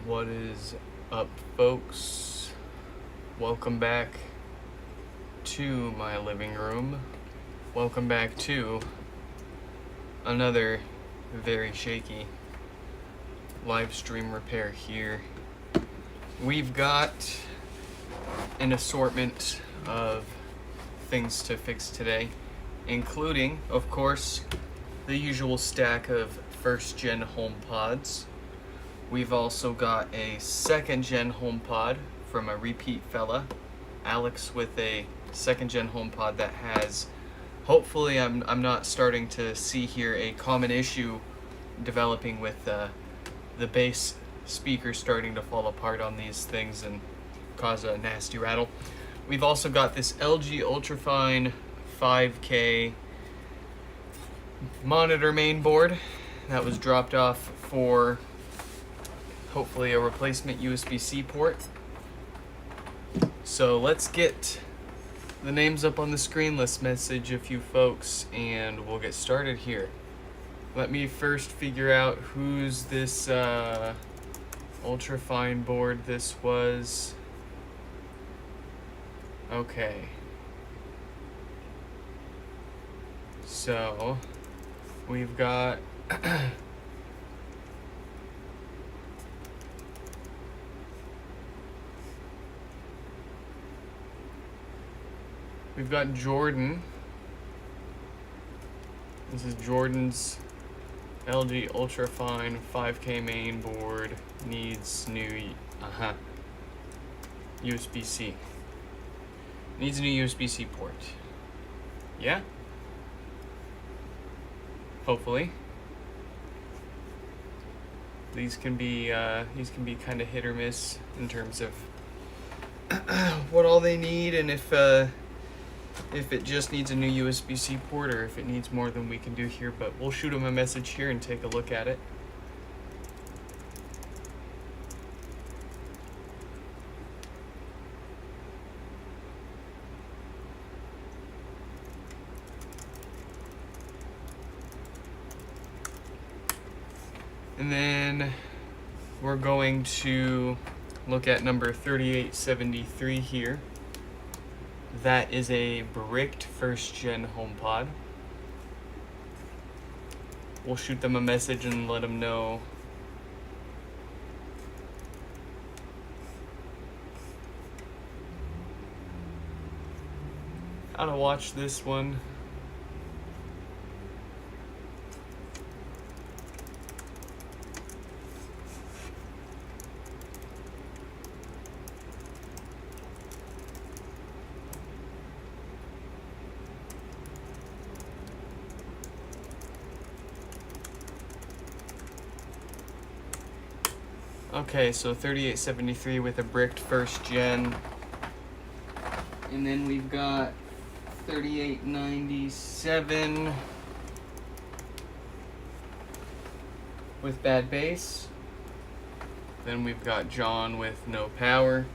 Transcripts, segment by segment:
What is up, folks? Welcome back to my living room. Welcome back to another very shaky live stream repair here. We've got an assortment of things to fix today, including, of course, the usual stack of first-gen HomePods. We've also got a second-gen HomePod from a repeat fella, Alex, with a second-gen HomePod that has, hopefully I'm not starting to see here a common issue developing with the bass speaker starting to fall apart on these things and cause a nasty rattle. We've also got this LG Ultrafine 5K monitor main board that was dropped off for hopefully a replacement USB-C port. So let's get the names up on the screen, let's message a few folks, and we'll get started here. Let me first figure out who's this ultrafine board this was. Okay. So we've got we've got Jordan. This is Jordan's LG Ultrafine 5K main board needs new USB-C. Needs a new USB-C port. Yeah? Hopefully. These can be kind of hit or miss in terms of what all they need, and if it just needs a new USB-C port or if it needs more than we can do here, but we'll shoot them a message here and take a look at it. And then we're going to look at number 3873 here. That is a bricked first-gen HomePod. We'll shoot them a message and let them know how to watch this one. Okay, so 3873 with a bricked first gen. And then we've got 3897 with bad bass. Then we've got John with no power.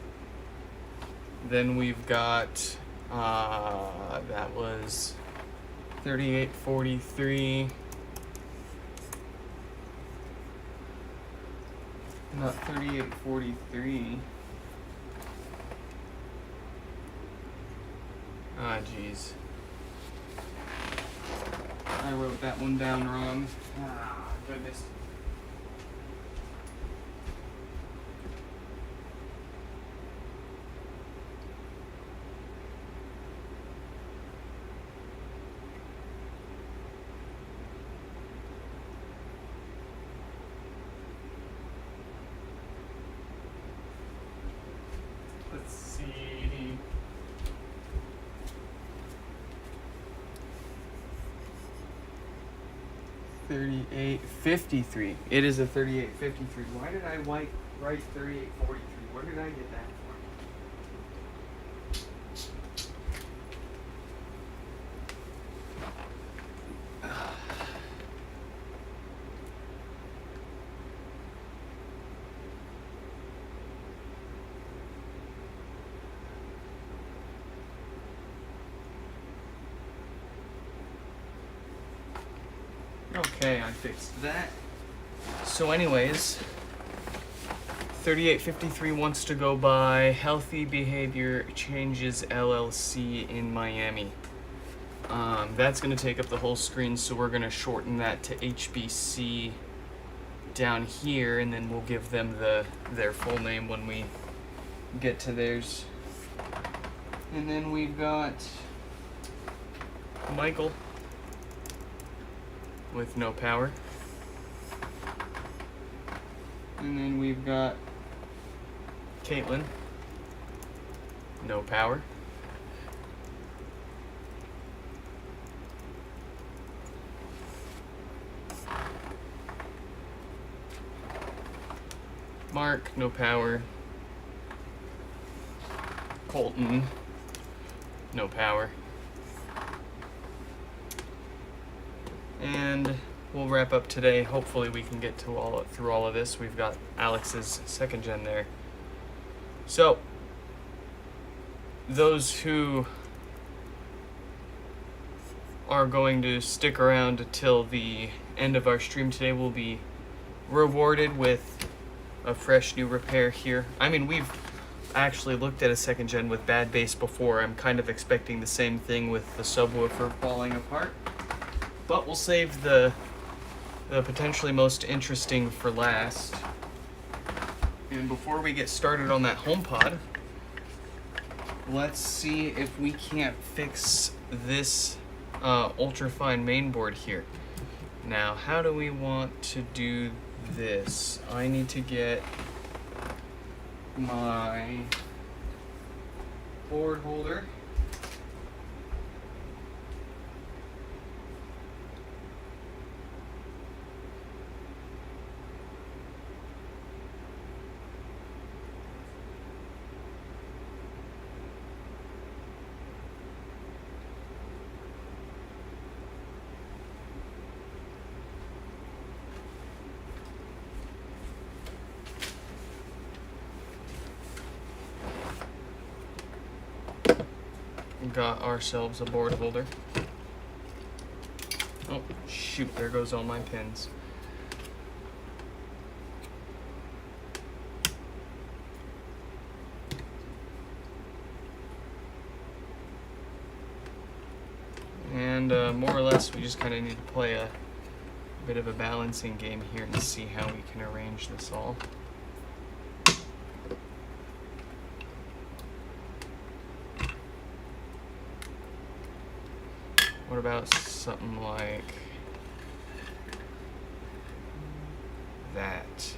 Then we've got, that was 3843. Not 3843. Ah, jeez. I wrote that one down wrong. Ah, goodness. Let's see. 3853. It is a 3853. Why did I write 3843? Where did I get that Okay, I fixed that. So anyways, 3853 wants to go by Healthy Behavior Changes LLC in Miami. That's going to take up the whole screen, so we're going to shorten that to HBC down here, and then we'll give them their full name when we get to theirs. And then we've got Michael with no power. And then we've got Caitlin, no power. Mark, no power. Colton, no power. And we'll wrap up today. Hopefully we can get through all of this. We've got Alex's second gen there. So, those who are going to stick around until the end of our stream today will be rewarded with a fresh new repair here. I mean, we've actually looked at a second gen with bad bass before. I'm kind of expecting the same thing with the subwoofer falling apart. But we'll save the potentially most interesting for last. And before we get started on that HomePod, let's see if we can't fix this ultrafine mainboard here. Now, how do we want to do this? I need to get my board holder. Got ourselves a board holder. Oh, shoot, there goes all my pins. And more or less, we just kind of need to play a bit of a balancing game here and see how we can arrange this all. What about something like that?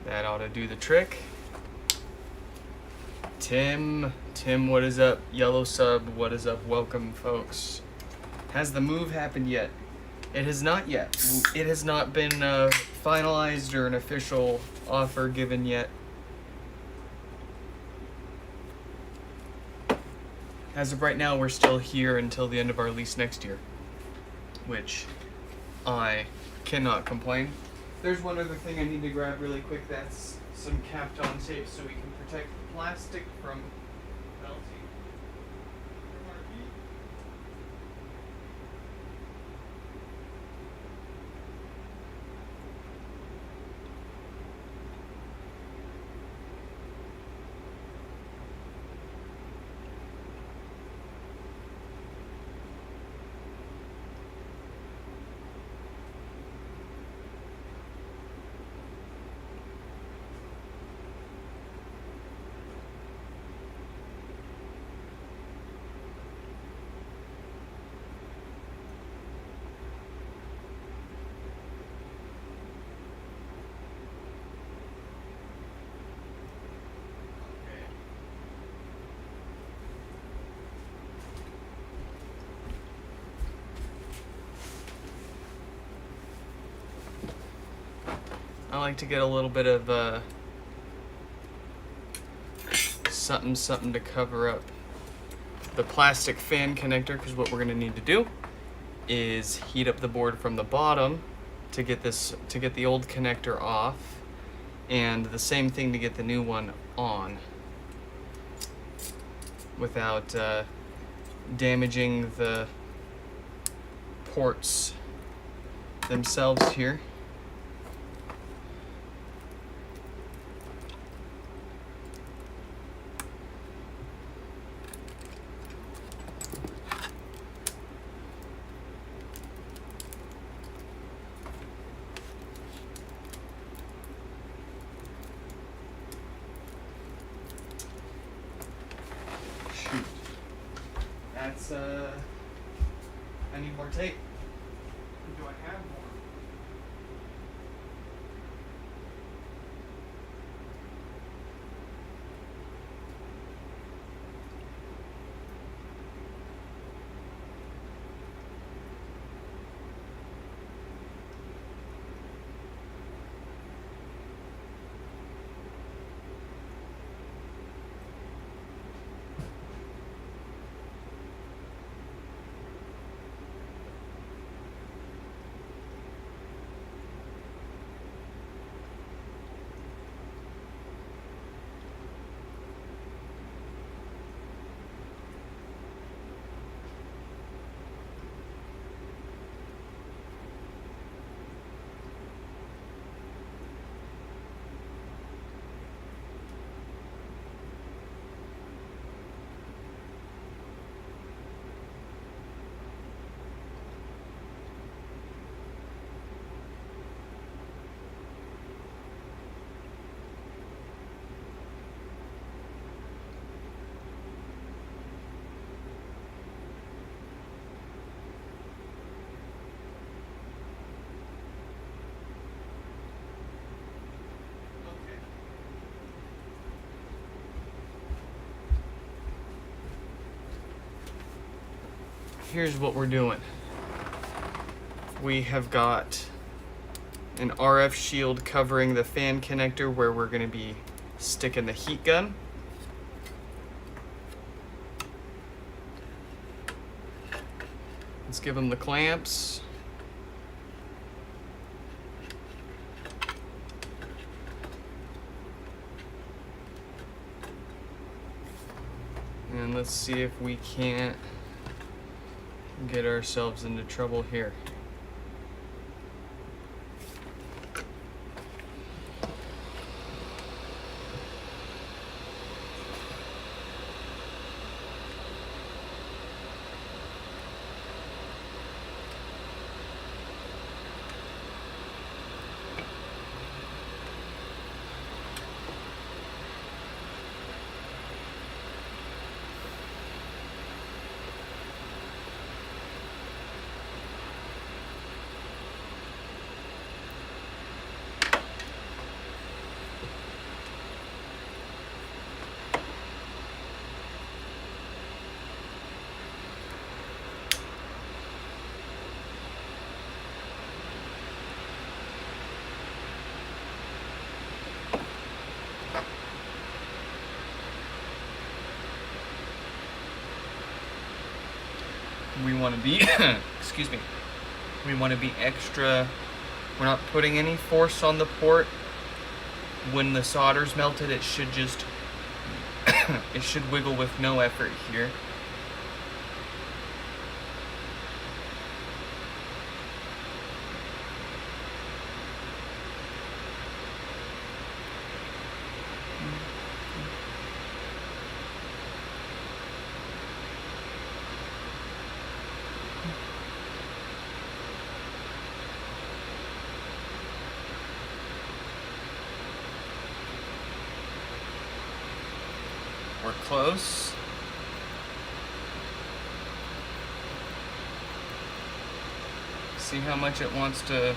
That ought to do the trick. Tim, what is up? Yellow sub, what is up? Welcome, folks. Has the move happened yet? It has not yet. It has not been finalized or an official offer given yet. As of right now, we're still here until the end of our lease next year, which I cannot complain. There's one other thing I need to grab really quick. That's some Kapton tape so we can protect the plastic from melting. I like to get a little bit of something to cover up the plastic fan connector, because what we're going to need to do is heat up the board from the bottom to get the old connector off, and the same thing to get the new one on without damaging the ports themselves here. Shoot. That's I need more tape. Do I have more? Here's what we're doing. We have got an RF shield covering the fan connector where we're going to be sticking the heat gun. Let's give them the clamps. And let's see if we can't get ourselves into trouble here. We want to be, excuse me, we want to be extra, we're not putting any force on the port. When the solder's melted, it should just, it should wiggle with no effort here. We're close. See how much it wants to.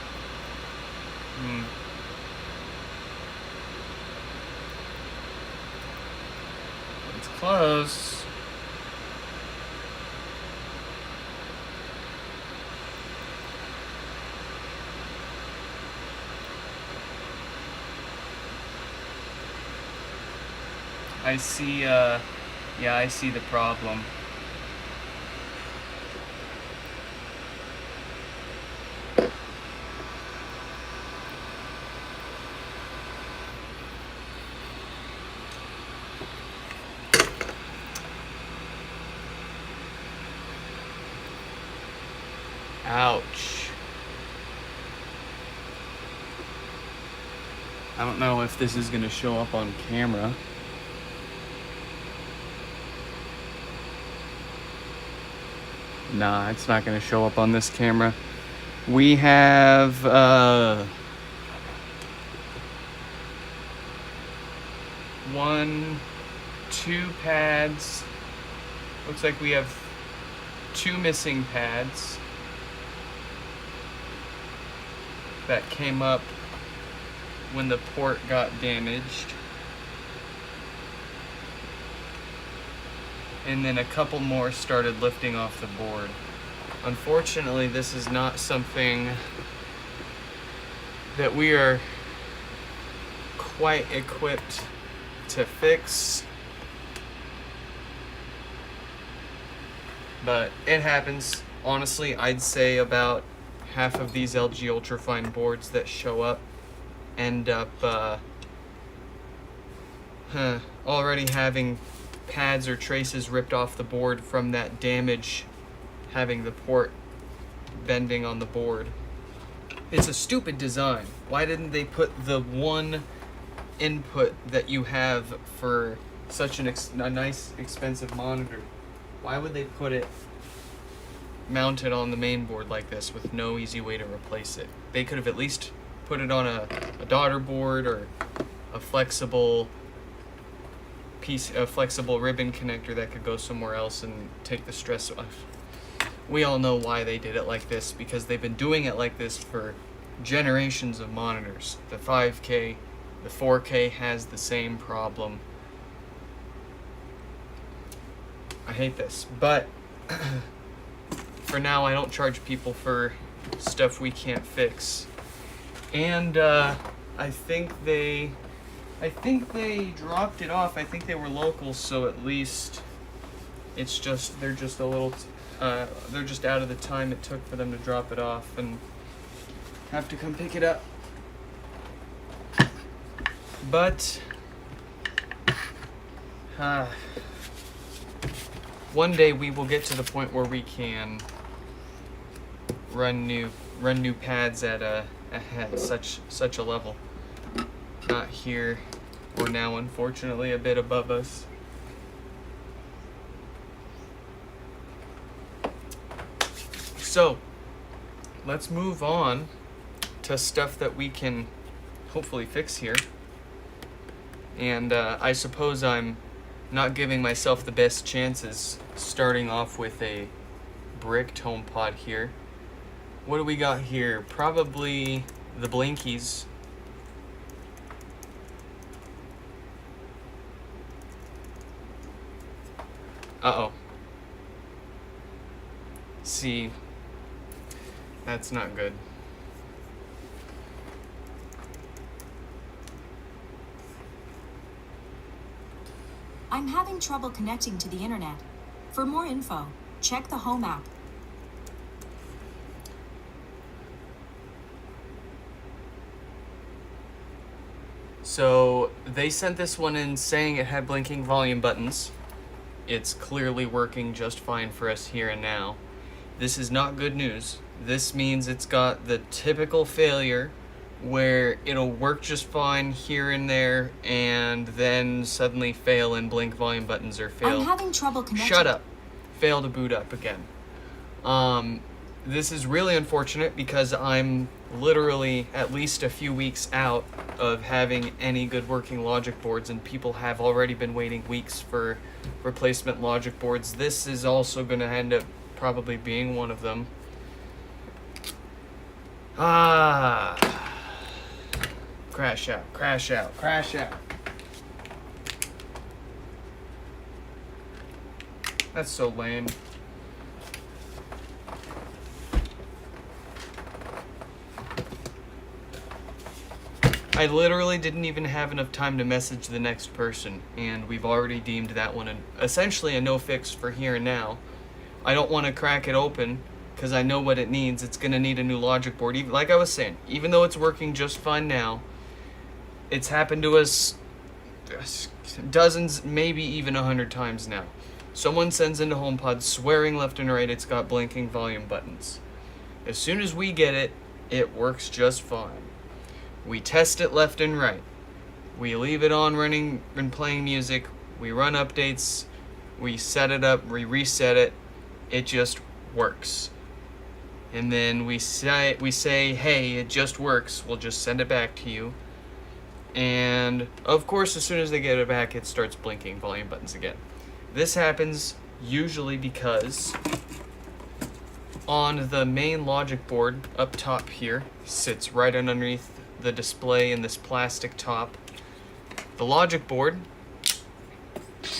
It's close. I see, yeah, I see the problem. Ouch. I don't know if this is gonna show up on camera. Nah, it's not gonna show up on this camera. We have, 1, 2 pads. Looks like we have 2 missing pads that came up when the port got damaged. And then a couple more started lifting off the board. Unfortunately, this is not something that we are quite equipped to fix, but it happens. Honestly, I'd say about half of these LG Ultrafine boards that show up end up already having pads or traces ripped off the board from that damage, having the port bending on the board. It's a stupid design. Why didn't they put the one input that you have for such a nice expensive monitor? Why would they put it mounted on the main board like this with no easy way to replace it? They could have at least put it on a daughter board or a flexible piece, a flexible ribbon connector that could go somewhere else and take the stress off. We all know why they did it like this, because they've been doing it like this for generations of monitors. The 5K, the 4K has the same problem. I hate this, but for now I don't charge people for stuff we can't fix. And I think they dropped it off. I think they were local, so at least it's just, they're just a little they're just out of the time it took for them to drop it off and have to come pick it up. But one day we will get to the point where we can run new pads at such a level. Not here or now, unfortunately, a bit above us. So let's move on to stuff that we can hopefully fix here. And I suppose I'm not giving myself the best chances starting off with a bricked HomePod here. What do we got here? Probably the blinkies. Uh-oh. See, that's not good. I'm having trouble connecting to the internet. For more info, check the Home app. So they sent this one in saying it had blinking volume buttons. It's clearly working just fine for us here and now. This is not good news. This means it's got the typical failure where it'll work just fine here and there and then suddenly fail and blink volume buttons or fail. I'm having trouble connecting. Shut up. Fail to boot up again. This is really unfortunate because I'm literally at least a few weeks out of having any good working logic boards, and people have already been waiting weeks for replacement logic boards. This is also going to end up probably being one of them. Crash out, crash out, crash out. That's so lame. I literally didn't even have enough time to message the next person, and we've already deemed that one essentially a no fix for here and now. I don't want to crack it open because I know what it needs. It's going to need a new logic board. Even, like I was saying, even though it's working just fine now, it's happened to us dozens, maybe even 100 times now. Someone sends into HomePod swearing left and right it's got blinking volume buttons. As soon as we get it, it works just fine. We test it left and right. We leave it on running and playing music. We run updates. We set it up. We reset it. It just works. And then we say, hey, it just works. We'll just send it back to you. And of course, as soon as they get it back, it starts blinking volume buttons again. This happens usually because on the main logic board up top here, sits right underneath the display in this plastic top. The logic board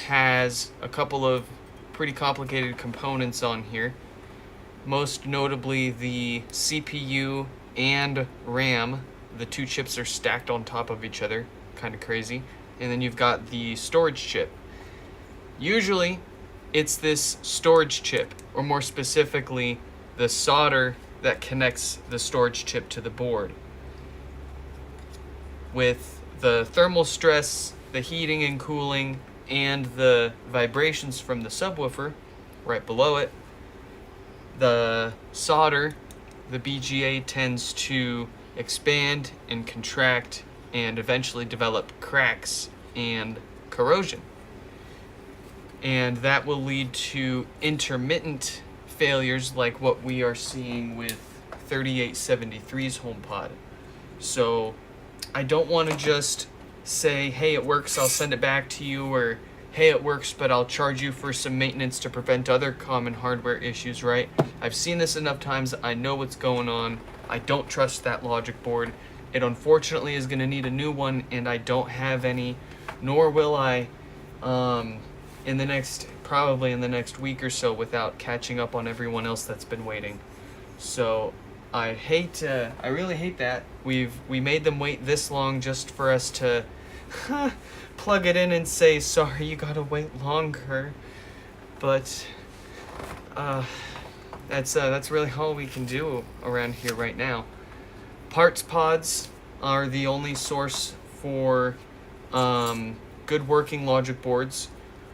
has a couple of pretty complicated components on here. Most notably the CPU and RAM. The two chips are stacked on top of each other, kind of crazy. And then you've got the storage chip. Usually it's this storage chip, or more specifically, the solder that connects the storage chip to the board. With the thermal stress, the heating and cooling, and the vibrations from the subwoofer right below it, the solder, the BGA, tends to expand and contract and eventually develop cracks and corrosion. And that will lead to intermittent failures like what we are seeing with 3873's HomePod. So I don't want to just say, hey, it works, I'll send it back to you, or hey, it works, but I'll charge you for some maintenance to prevent other common hardware issues, right? I've seen this enough times, I know what's going on. I don't trust that logic board. It unfortunately is going to need a new one, and I don't have any, nor will I probably in the next week or so, without catching up on everyone else that's been waiting. So I really hate that. We made them wait this long just for us to plug it in and say, sorry, you gotta wait longer. But that's really all we can do around here right now. Parts pods are the only source for good working logic boards.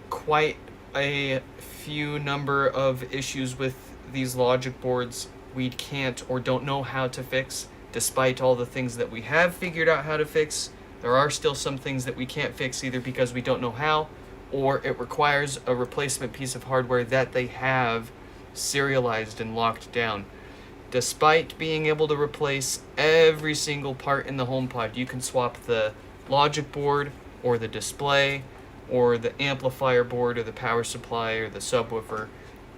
Quite a few number of issues with these logic boards we can't or don't know how to fix. Despite all the things that we have figured out how to fix, there are still some things that we can't fix, either because we don't know how, or it requires a replacement piece of hardware that they have serialized and locked down. Despite being able to replace every single part in the HomePod, you can swap the logic board or the display or the amplifier board or the power supply or the subwoofer.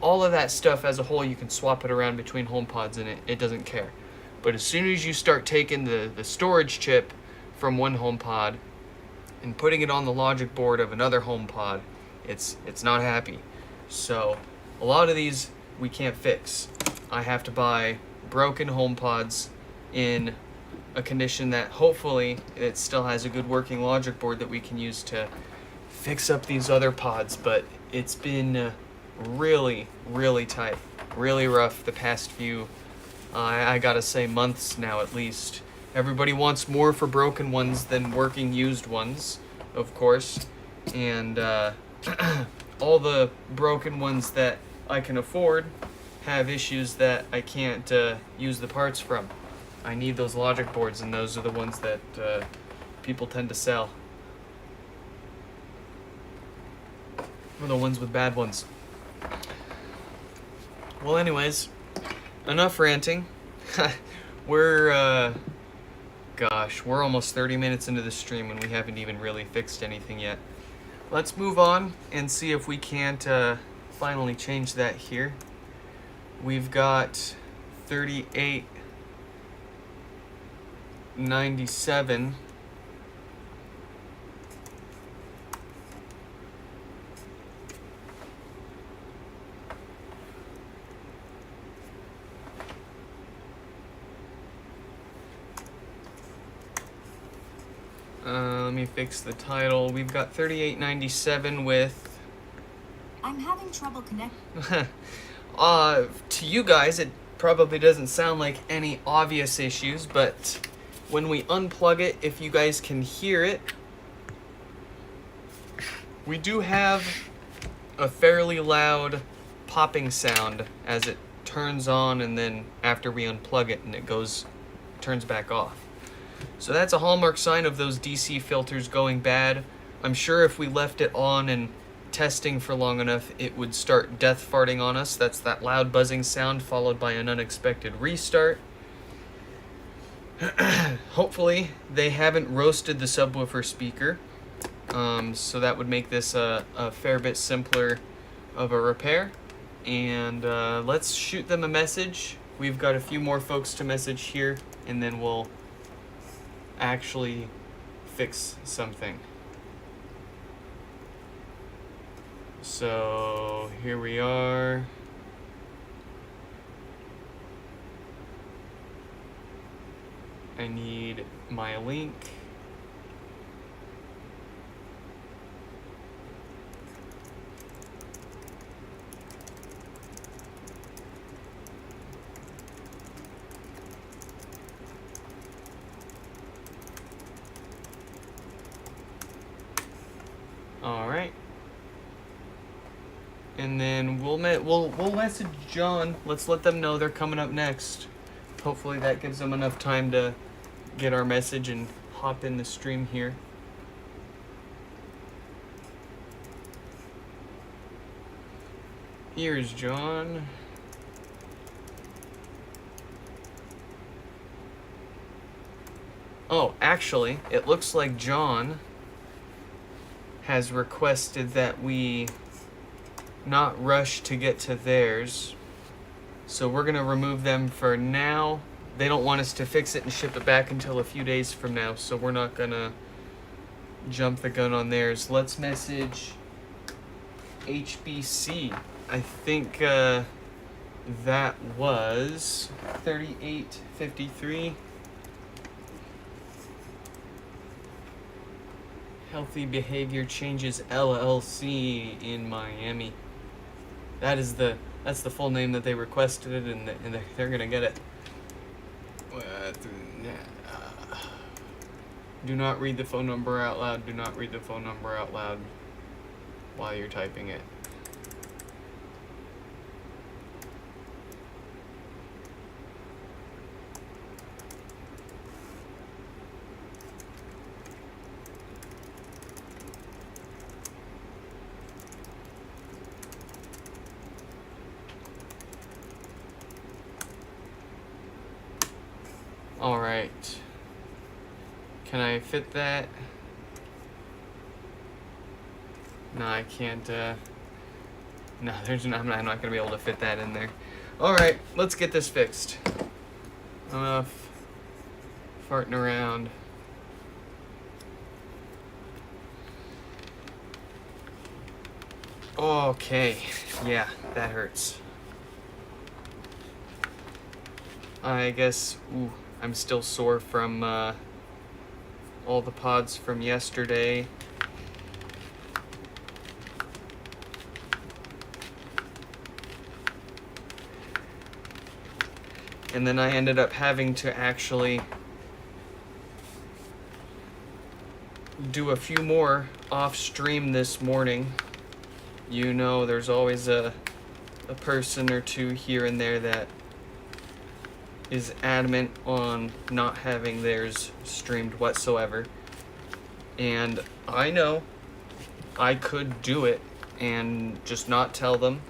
All of that stuff as a whole, you can swap it around between HomePods and it doesn't care. But as soon as you start taking the storage chip from one HomePod and putting it on the logic board of another HomePod, it's not happy. So a lot of these we can't fix. I have to buy broken HomePods in a condition that hopefully it still has a good working logic board that we can use to fix up these other pods. But it's been really, really tight, really rough the past few, I gotta say, months now at least. Everybody wants more for broken ones than working used ones, of course. And all the broken ones that I can afford have issues that I can't use the parts from. I need those logic boards, and those are the ones that people tend to sell. Or the ones with bad ones. Well, anyways, enough ranting. We're almost 30 minutes into the stream and we haven't even really fixed anything yet. Let's move on and see if we can't finally change that here. We've got 3897. Let me fix the title. We've got 3897 with... I'm having trouble connecting. To you guys, it probably doesn't sound like any obvious issues, but when we unplug it, if you guys can hear it, we do have a fairly loud popping sound as it turns on, and then after we unplug it, and it turns back off. So that's a hallmark sign of those DC filters going bad. I'm sure if we left it on and testing for long enough, it would start death farting on us. That's that loud buzzing sound followed by an unexpected restart. Hopefully they haven't roasted the subwoofer speaker, so that would make this a fair bit simpler of a repair. And let's shoot them a message. We've got a few more folks to message here, and then we'll actually fix something. So here we are. I need my link. All right. And then we'll message John. Let's let them know they're coming up next. Hopefully that gives them enough time to get our message and hop in the stream here. Here's John. Oh, actually, it looks like John has requested that we not rush to get to theirs. So we're gonna remove them for now. They don't want us to fix it and ship it back until a few days from now, so we're not gonna jump the gun on theirs. Let's message HBC. I think that was 3853. Healthy Behavior Changes LLC in Miami. That's the full name that they requested it, and they're gonna get it. Do not read the phone number out loud. Do not read the phone number out loud while you're typing it. All right. Can I fit that? No, I can't. No, I'm not going to be able to fit that in there. All right, let's get this fixed. Enough farting around. Okay, yeah, that hurts. I guess, I'm still sore from all the pods from yesterday. And then I ended up having to actually do a few more off stream this morning. You know, there's always a person or two here and there that is adamant on not having theirs streamed whatsoever. And I know I could do it and just not tell them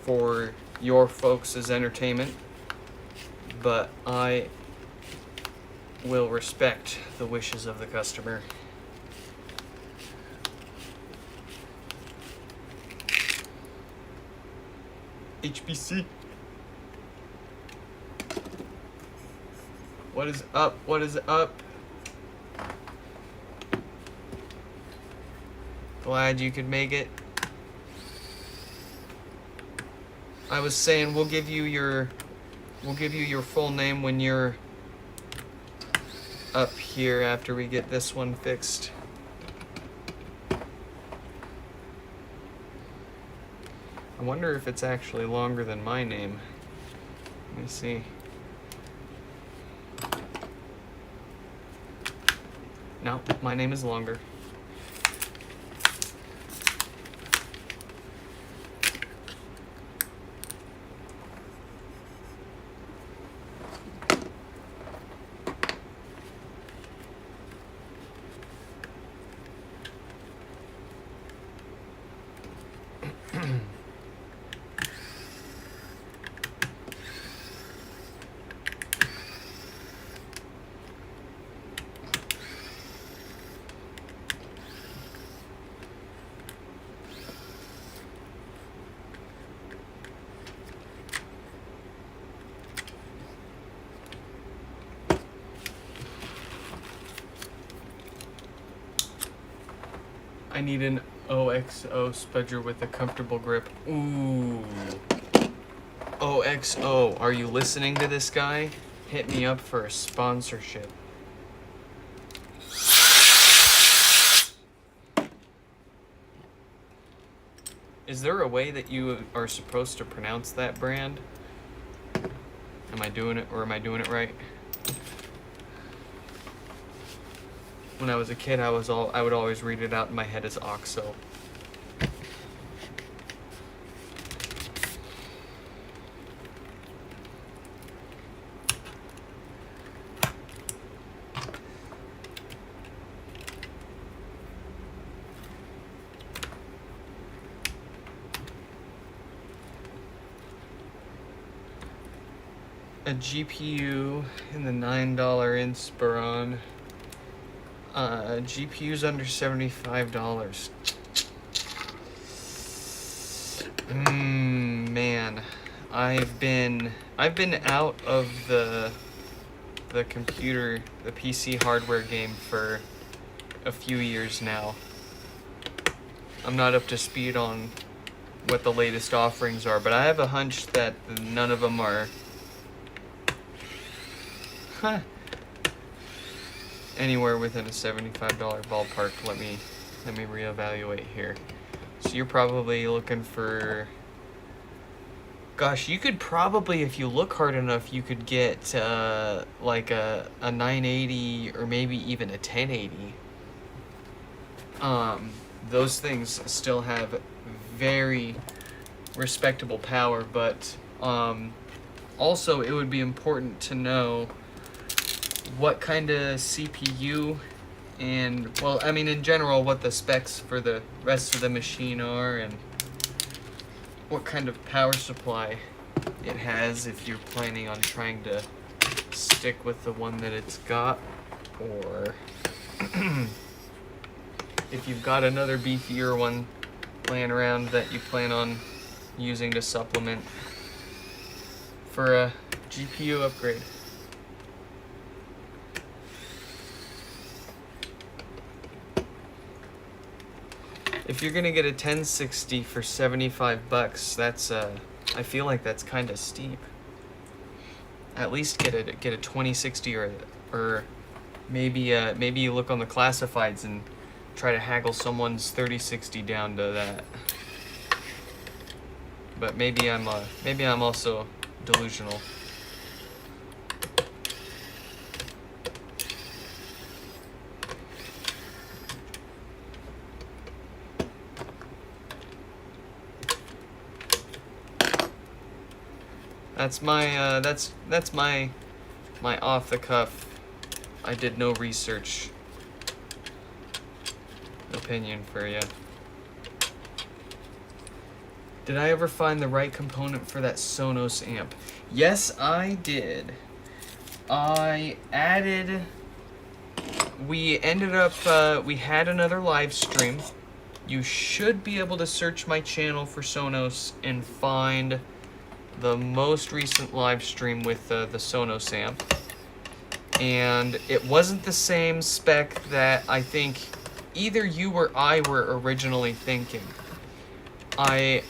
for your folks' entertainment, but I will respect the wishes of the customer. HBC. What is up? What is up? Glad you could make it. I was saying we'll give you your full name when you're up here after we get this one fixed. I wonder if it's actually longer than my name. Let me see. No, my name is longer. I need an OXO spudger with a comfortable grip. Ooh. OXO, are you listening to this guy? Hit me up for a sponsorship. Is there a way that you are supposed to pronounce that brand? Am I doing it, or am I doing it right? When I was a kid, I would always read it out in my head as OXO. A GPU in the $9 Inspiron. GPU's under $75. Man, I've been out of the computer, the PC hardware game for a few years now. I'm not up to speed on what the latest offerings are, but I have a hunch that none of them are anywhere within a $75 ballpark. Let me reevaluate here. So you're probably looking for, gosh, you could probably, if you look hard enough, you could get like a 980 or maybe even a 1080. Those things still have very respectable power, but also it would be important to know what kind of CPU and, well, I mean, in general, what the specs for the rest of the machine are and what kind of power supply it has if you're planning on trying to stick with the one that it's got, or if you've got another beefier one laying around that you plan on using to supplement for a GPU upgrade. If you're gonna get a 1060 for $75, that's I feel like that's kind of steep. At least get a 2060 or maybe you look on the classifieds and try to haggle someone's 3060 down to that. But maybe I'm also delusional. That's my that's my off the cuff, I did no research opinion for you. Did I ever find the right component for that Sonos amp? Yes, I did. We ended up, we had another live stream. You should be able to search my channel for Sonos and find the most recent live stream with the Sonos amp. And it wasn't the same spec that I think either you or I were originally thinking. I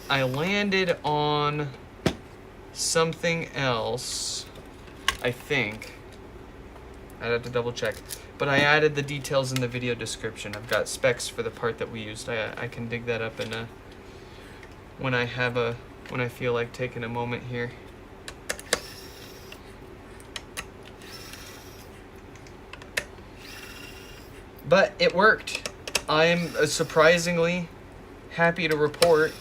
landed on something else, I think. I'd have to double check. But I added the details in the video description. I've got specs for the part that we used. I can dig that up in when I feel like taking a moment here. But it worked. I'm surprisingly happy to report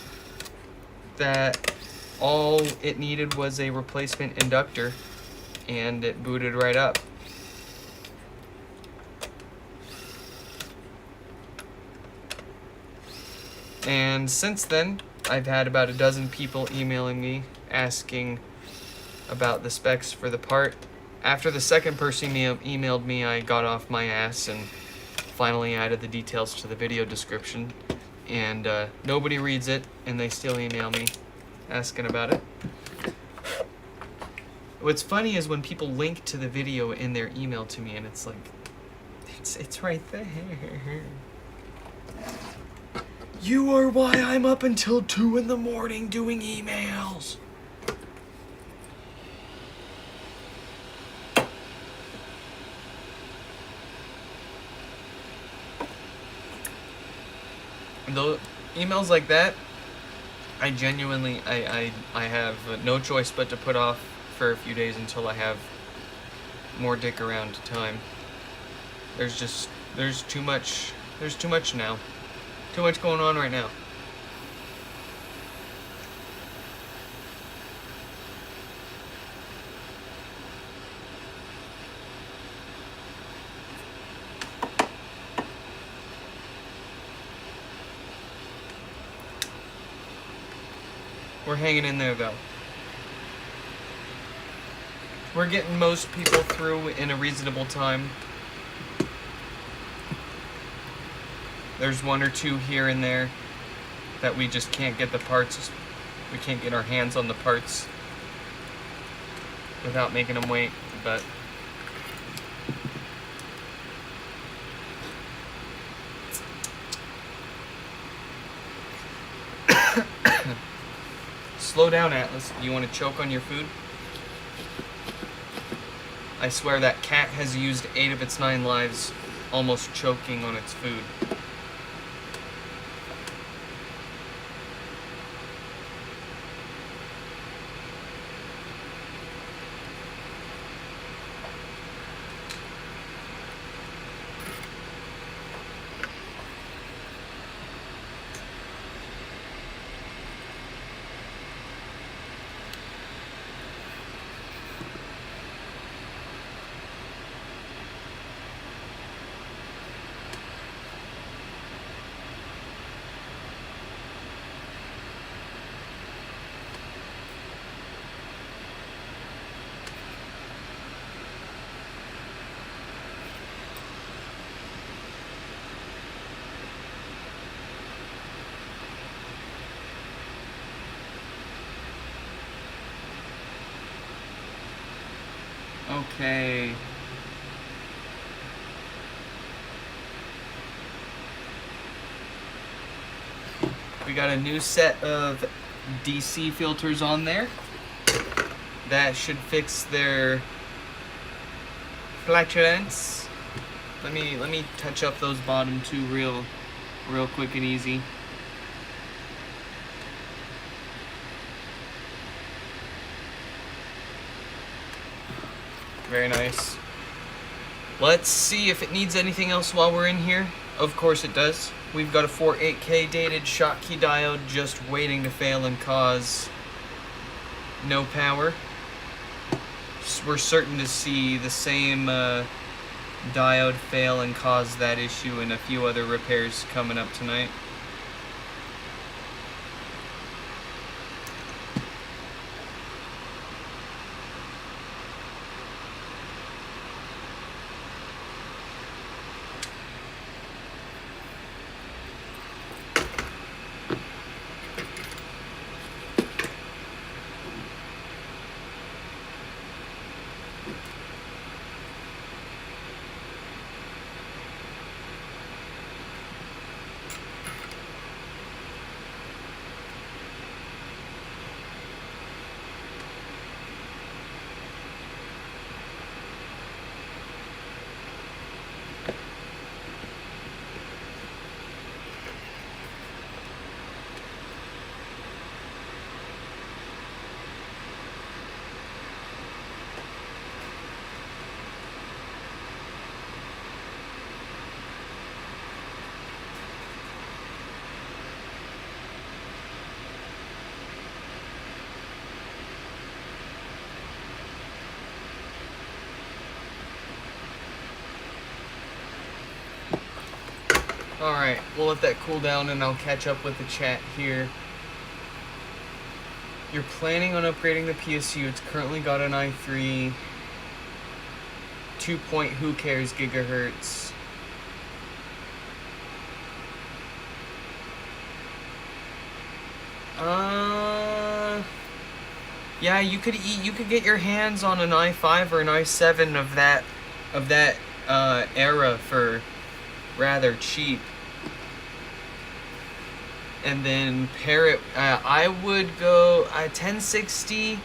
that all it needed was a replacement inductor and it booted right up. And since then, I've had about a dozen people emailing me asking about the specs for the part. After the second person emailed me, I got off my ass and finally added the details to the video description. And nobody reads it, and they still email me asking about it. What's funny is when people link to the video in their email to me, and it's like, it's right there. You are why I'm up until 2 in the morning doing emails. Those emails like that, I genuinely, I have no choice but to put off for a few days until I have more dick around time. There's too much now. Too much going on right now. We're hanging in there though. We're getting most people through in a reasonable time. There's one or two here and there that we just can't get the parts. We can't get our hands on the parts without making them wait, but slow down, Atlas. You want to choke on your food? I swear that cat has used 8 of its 9 lives almost choking on its food. Okay. We got a new set of DC filters on there. That should fix their flatulence. Let me touch up those bottom two real quick and easy. Very nice. Let's see if it needs anything else while we're in here. Of course it does. We've got a 48K dated Schottky diode just waiting to fail and cause no power. We're certain to see the same diode fail and cause that issue and a few other repairs coming up tonight. Alright, we'll let that cool down and I'll catch up with the chat here. You're planning on upgrading the PSU. It's currently got an i3 2 point who cares gigahertz. Yeah, you could get your hands on an i5 or an i7 of that era for rather cheap. and then pair it. I would go 1060.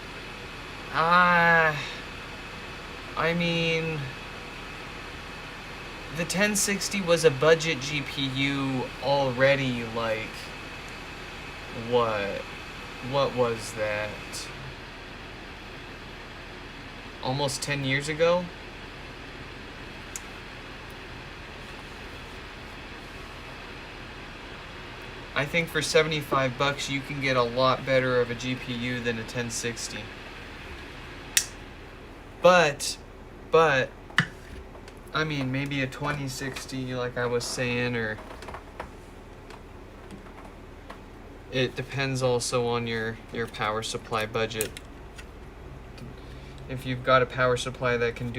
I mean, the 1060 was a budget GPU already. Like, what was that? Almost 10 years ago? I think for $75 you can get a lot better of a GPU than a 1060. But I mean, maybe a 2060 like I was saying, or it depends also on your power supply budget. If you've got a power supply that can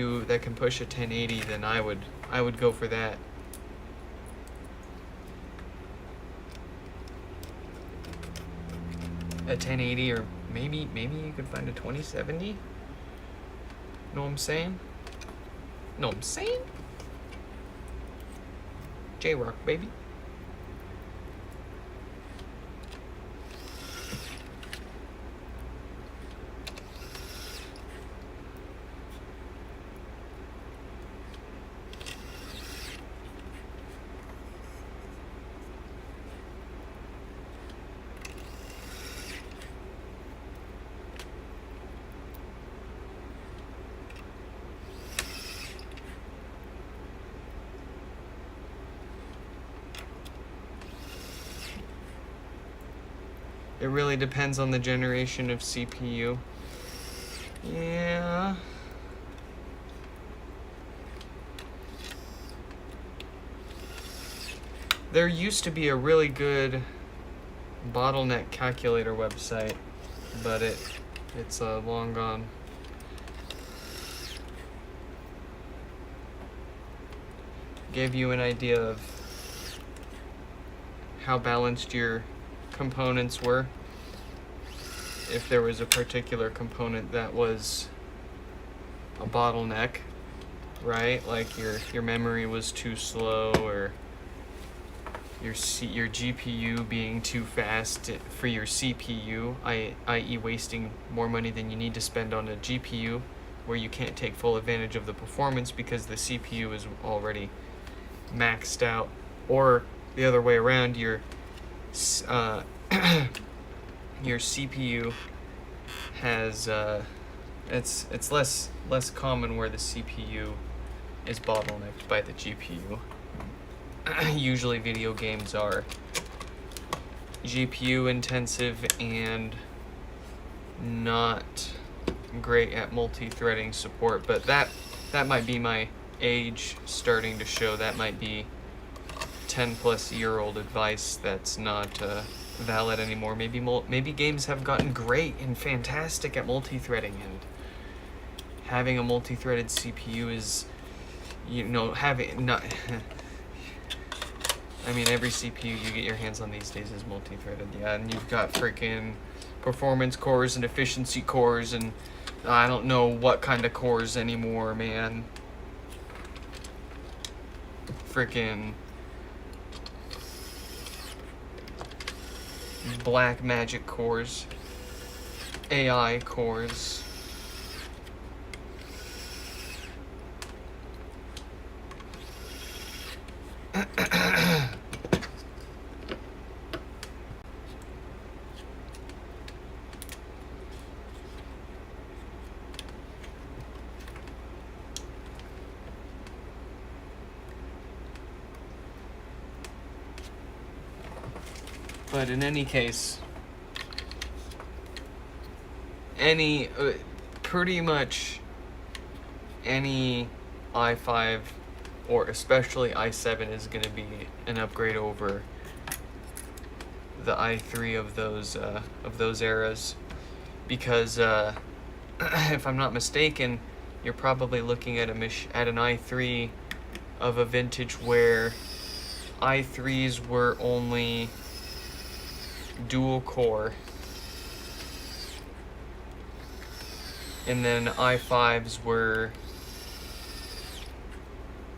push a 1080, then I would go for that. A 1080, or maybe you could find a 2070. Know what I'm saying? Know what I'm saying? J-Rock, baby. It really depends on the generation of CPU. Yeah. There used to be a really good bottleneck calculator website, but it's long gone. Gave you an idea of how balanced your components were. If there was a particular component that was a bottleneck, right? Like your memory was too slow, or your GPU being too fast for your CPU, i.e. wasting more money than you need to spend on a GPU, where you can't take full advantage of the performance because the CPU is already maxed out. Or the other way around, your CPU has it's less common where the CPU is bottlenecked by the GPU. Usually video games are GPU intensive and not great at multi-threading support, but that might be my age starting to show. That might be 10-plus-year-old advice that's not valid anymore. Maybe games have gotten great and fantastic at multi-threading, and having a multi-threaded CPU is, having not. I mean, every CPU you get your hands on these days is multi-threaded, yeah, and you've got freaking performance cores and efficiency cores, and I don't know what kind of cores anymore, man. Freaking black magic cores, AI cores. But in any case, pretty much any i5 or especially i7 is going to be an upgrade over the i3 of those eras, because if I'm not mistaken, you're probably looking at an i3 of a vintage where i3s were only dual core, and then i5s were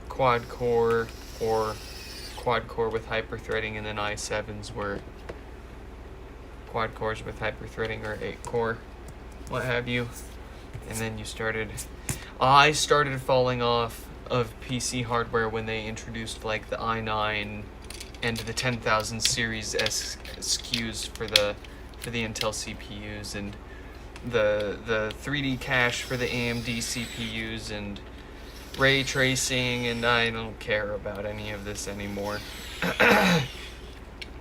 quad core or quad core with hyperthreading, and then i7s were quad cores with hyper-threading or 8-core, what have you. And then I started falling off of PC hardware when they introduced like the i9 and the 10,000 series SKUs for the Intel CPUs, and the 3D cache for the AMD CPUs, and ray tracing, and I don't care about any of this anymore.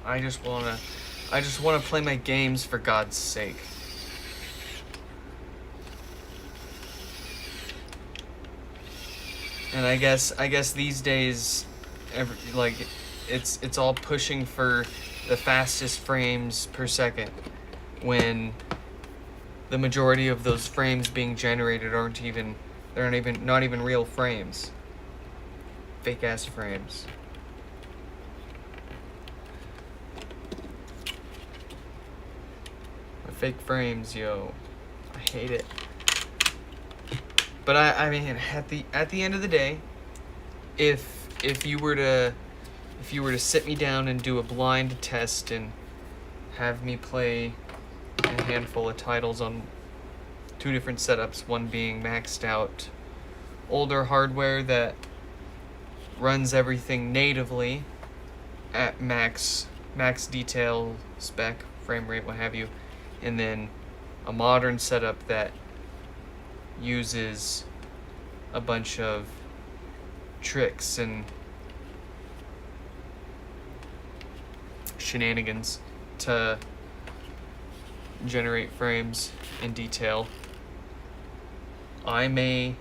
I just wanna play my games, for God's sake. And I guess these days, it's all pushing for the fastest frames per second, when the majority of those frames being generated aren't even real frames. Fake ass frames. Fake frames, yo. I hate it. But I mean, at the end of the day, if you were to sit me down and do a blind test and have me play a handful of titles on 2 different setups, one being maxed out older hardware that runs everything natively at max detail spec, frame rate, what have you, and then a modern setup that uses a bunch of tricks and shenanigans to generate frames in detail, I may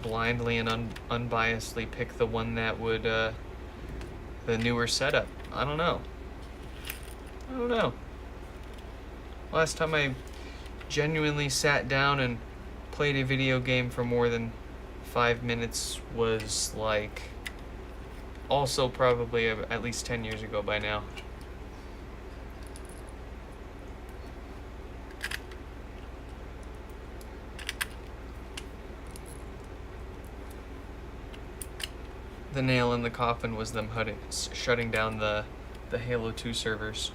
blindly and unbiasedly pick the one that would the newer setup. I don't know. Last time I genuinely sat down and played a video game for more than 5 minutes was like also probably at least 10 years ago by now. The nail in the coffin was them shutting down the Halo 2 servers.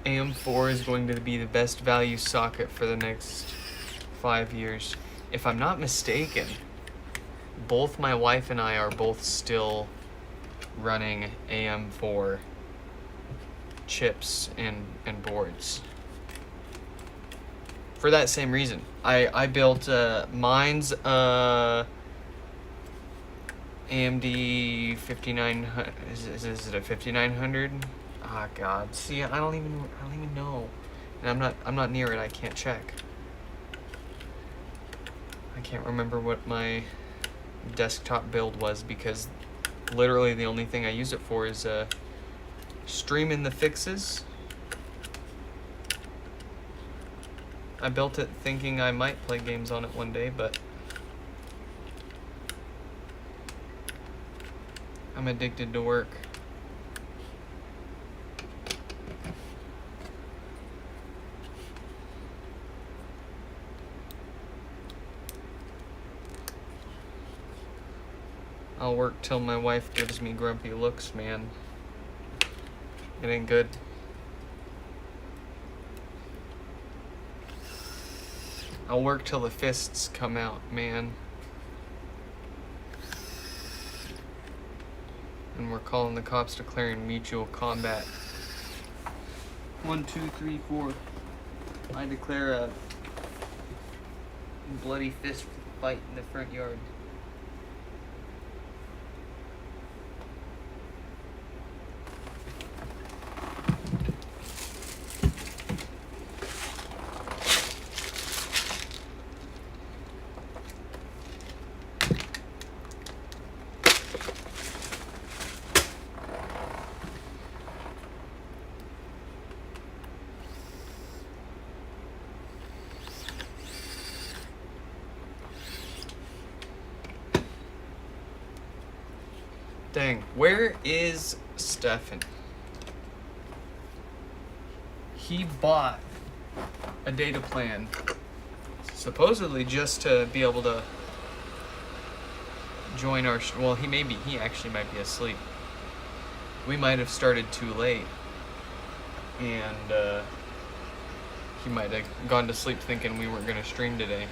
AM4 is going to be the best value socket for the next 5 years. If I'm not mistaken, both my wife and I are both still running AM4 chips and boards. For that same reason. I built mine's AMD 5900. Is it a 5900? Ah, God. See, I don't even know. And I'm not near it. I can't check. I can't remember what my desktop build was, because literally the only thing I use it for is streaming the fixes. I built it thinking I might play games on it one day, but I'm addicted to work. I'll work till my wife gives me grumpy looks, man. It ain't good. I'll work till the fists come out, man. And we're calling the cops, declaring mutual combat. 1, 2, 3, 4. I declare a bloody fist fight in the front yard. Dang, where is Stefan? he bought a data plan supposedly just to be able to join our well, he actually might be asleep. We might have started too late, and he might have gone to sleep thinking we weren't going to stream today.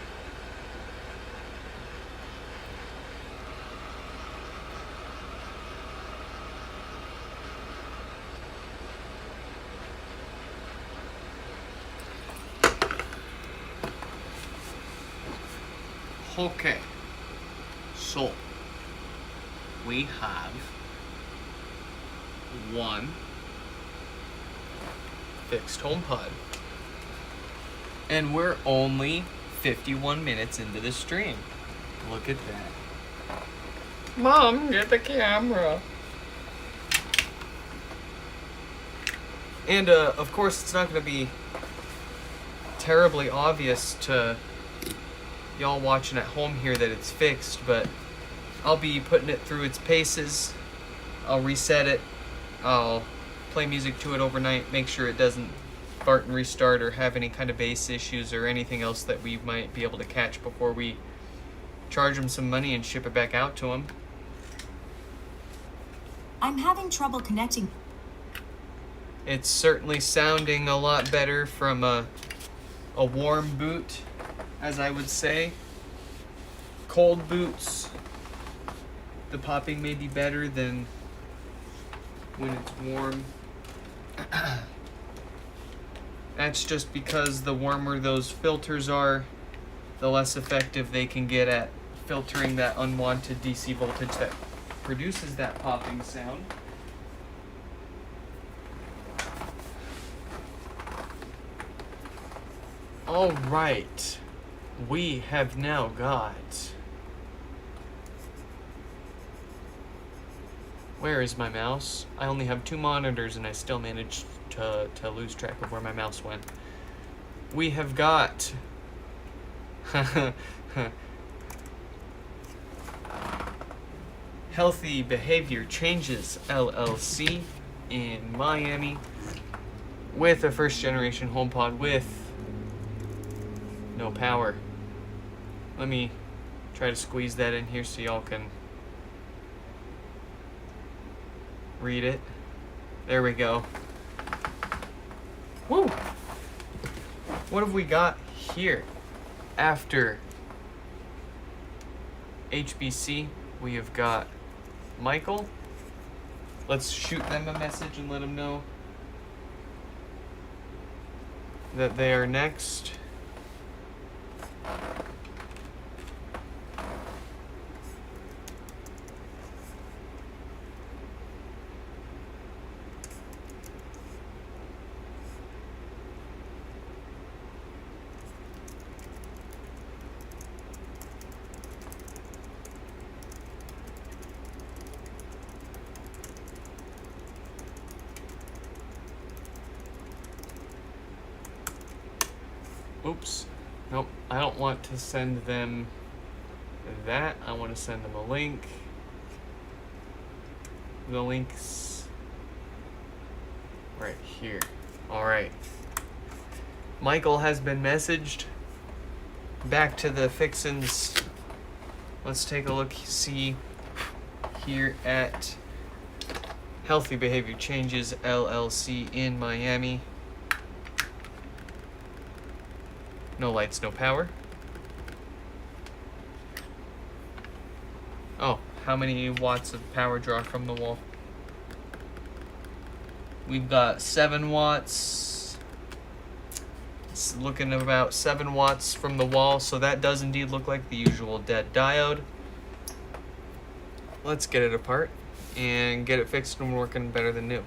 Okay, so we have one fixed HomePod, and we're only 51 minutes into the stream. Look at that. Mom, get the camera. And of course, it's not going to be terribly obvious to y'all watching at home here that it's fixed, but I'll be putting it through its paces. I'll reset it. I'll play music to it overnight, make sure it doesn't fart and restart or have any kind of bass issues or anything else that we might be able to catch before we charge them some money and ship it back out to them. I'm having trouble connecting. It's certainly sounding a lot better from a warm boot, as I would say. Cold boots, the popping may be better than when it's warm. That's just because the warmer those filters are, the less effective they can get at filtering that unwanted DC voltage that produces that popping sound. All right, we have now got... Where is my mouse? I only have 2 monitors and I still managed to lose track of where my mouse went. We have got... Healthy Behavior Changes, LLC, in Miami, with a first-generation HomePod with no power. Let me try to squeeze that in here so y'all can read it. There we go. Woo! What have we got here? After HBC, we have got Michael. Let's shoot them a message and let them know that they are next. Oops. Nope, I don't want to send them that. I want to send them a link. The link's right here. Alright. Michael has been messaged. Back to the fixins. Let's take a look, see here at Healthy Behavior Changes, LLC in Miami. No lights, no power. Oh, how many watts of power draw from the wall? We've got 7 watts. It's looking at about 7 watts from the wall, so that does indeed look like the usual dead diode. Let's get it apart and get it fixed and working better than new.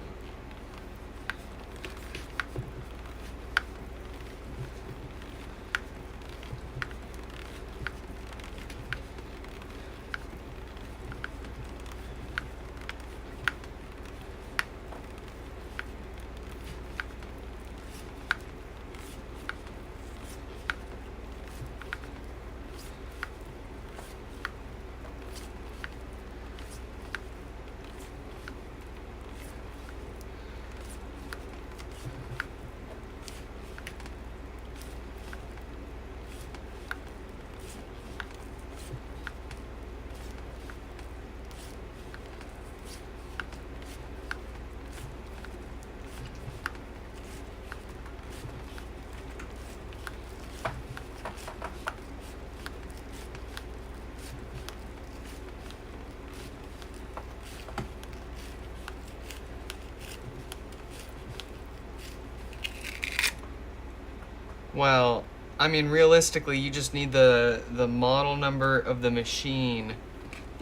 Well, I mean, realistically, you just need the model number of the machine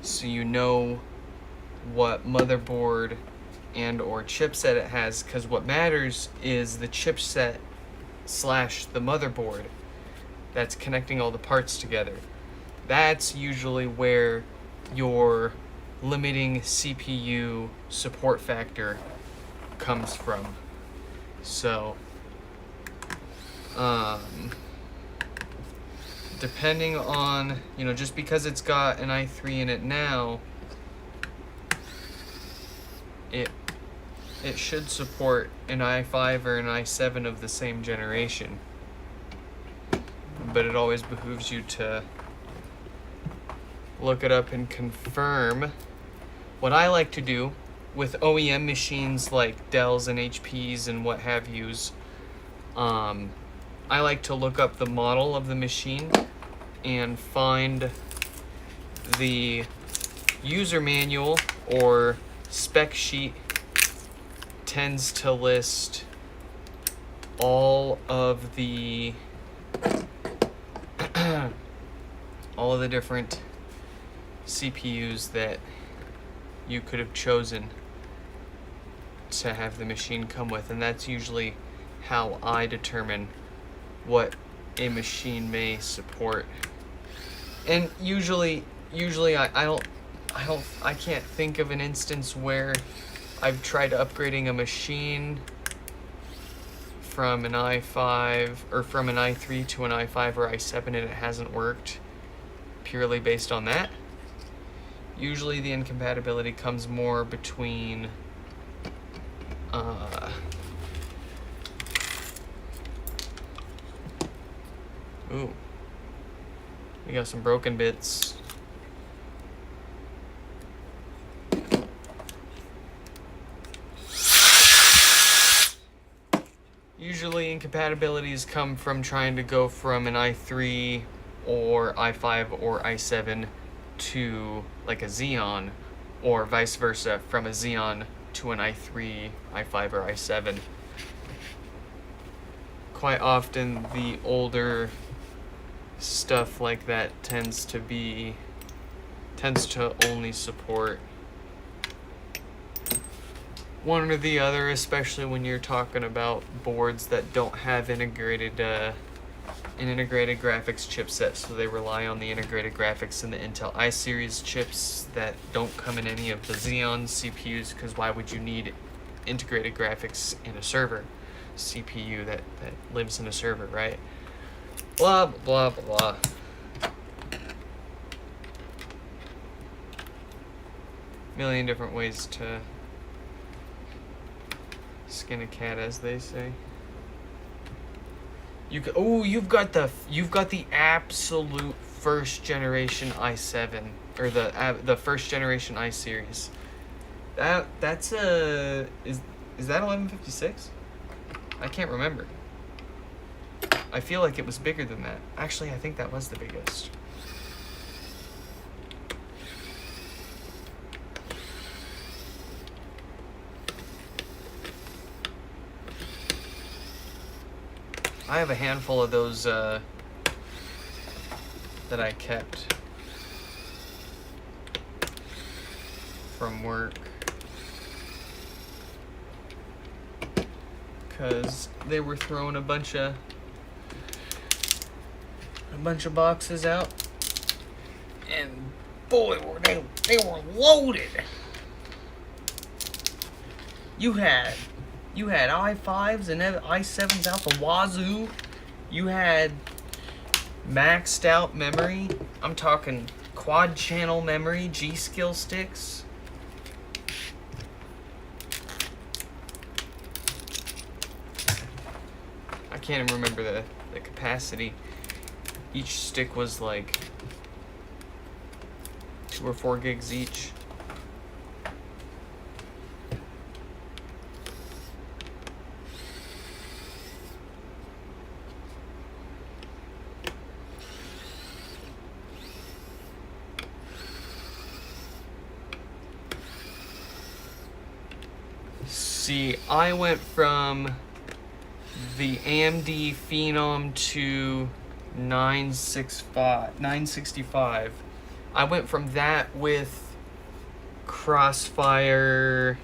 so you know what motherboard and or chipset it has, because what matters is the chipset slash the motherboard that's connecting all the parts together. That's usually where your limiting CPU support factor comes from. So, depending on, just because it's got an i3 in it now, it should support an i5 or an i7 of the same generation. But it always behooves you to look it up and confirm. What I like to do with OEM machines like Dells and HPs and what have yous, I like to look up the model of the machine and find the user manual or spec sheet tends to list all of the different CPUs that you could have chosen to have the machine come with, and that's usually how I determine what a machine may support. And usually I can't think of an instance where I've tried upgrading a machine from an i5 or from an i3 to an i5 or i7 and it hasn't worked purely based on that. Usually the incompatibility comes more between ooh, we got some broken bits. Usually incompatibilities come from trying to go from an i3 or i5 or i7 to like a Xeon, or vice versa from a Xeon to an i3, i5, or i7. Quite often the older stuff like that tends to only support one or the other, especially when you're talking about boards that don't have an integrated graphics chipset, so they rely on the integrated graphics in the Intel i-series chips that don't come in any of the Xeon CPUs, because why would you need integrated graphics in a server CPU that lives in a server, right? Blah, blah, blah, blah. Million different ways to skin a cat, as they say. You've got the absolute first generation i7 or the first generation i-series. That's is that 1156? I can't remember. I feel like it was bigger than that. Actually, I think that was the biggest. I have a handful of those that I kept from work because they were throwing a bunch of boxes out, and boy, were they were loaded. You had i5s and i7s out the wazoo. You had maxed out memory. I'm talking quad channel memory, G-Skill sticks. I can't even remember the capacity. Each stick was like 2 or 4 gigs each. See, I went from the AMD Phenom to 965. I went from that with Crossfire,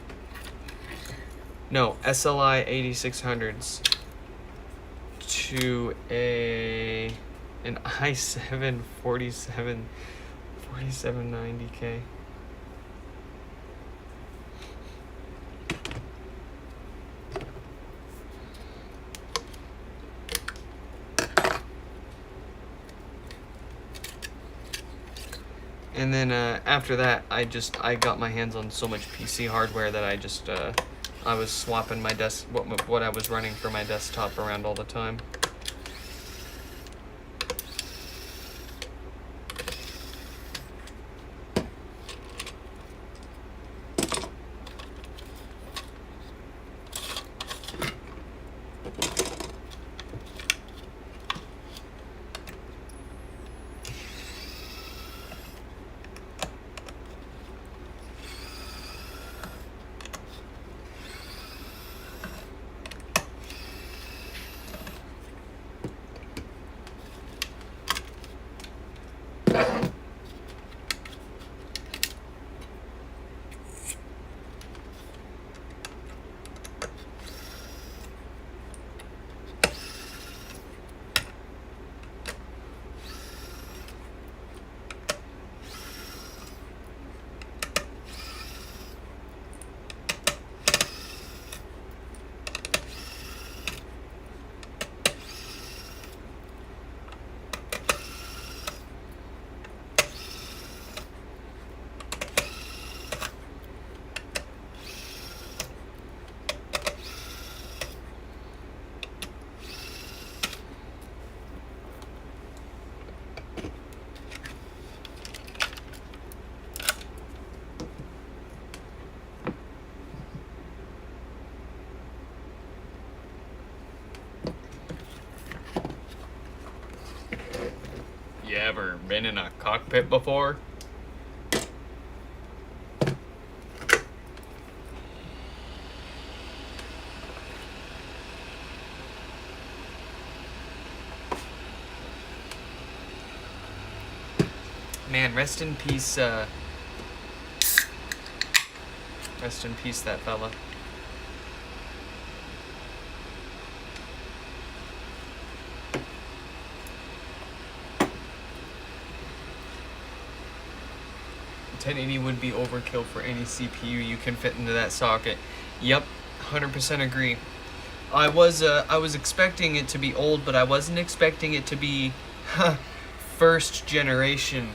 no, SLI 8600s to an i7 4790K. And then after that, I got my hands on so much PC hardware that I was swapping my what I was running for my desktop around all the time. You ever been in a cockpit before? Man, rest in peace, that fella. .1080 would be overkill for any CPU you can fit into that socket. Yep, 100% agree. I was expecting it to be old, but I wasn't expecting it to be first generation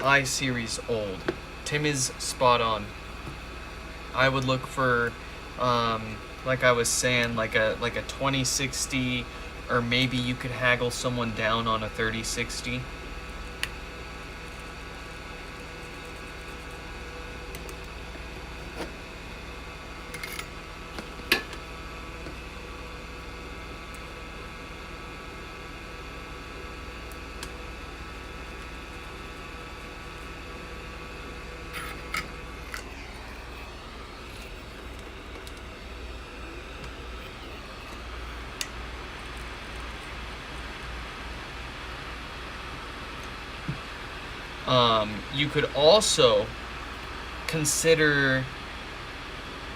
i-series old. Tim is spot on. I would look for, like I was saying, like a 2060, or maybe you could haggle someone down on a 3060. You could also consider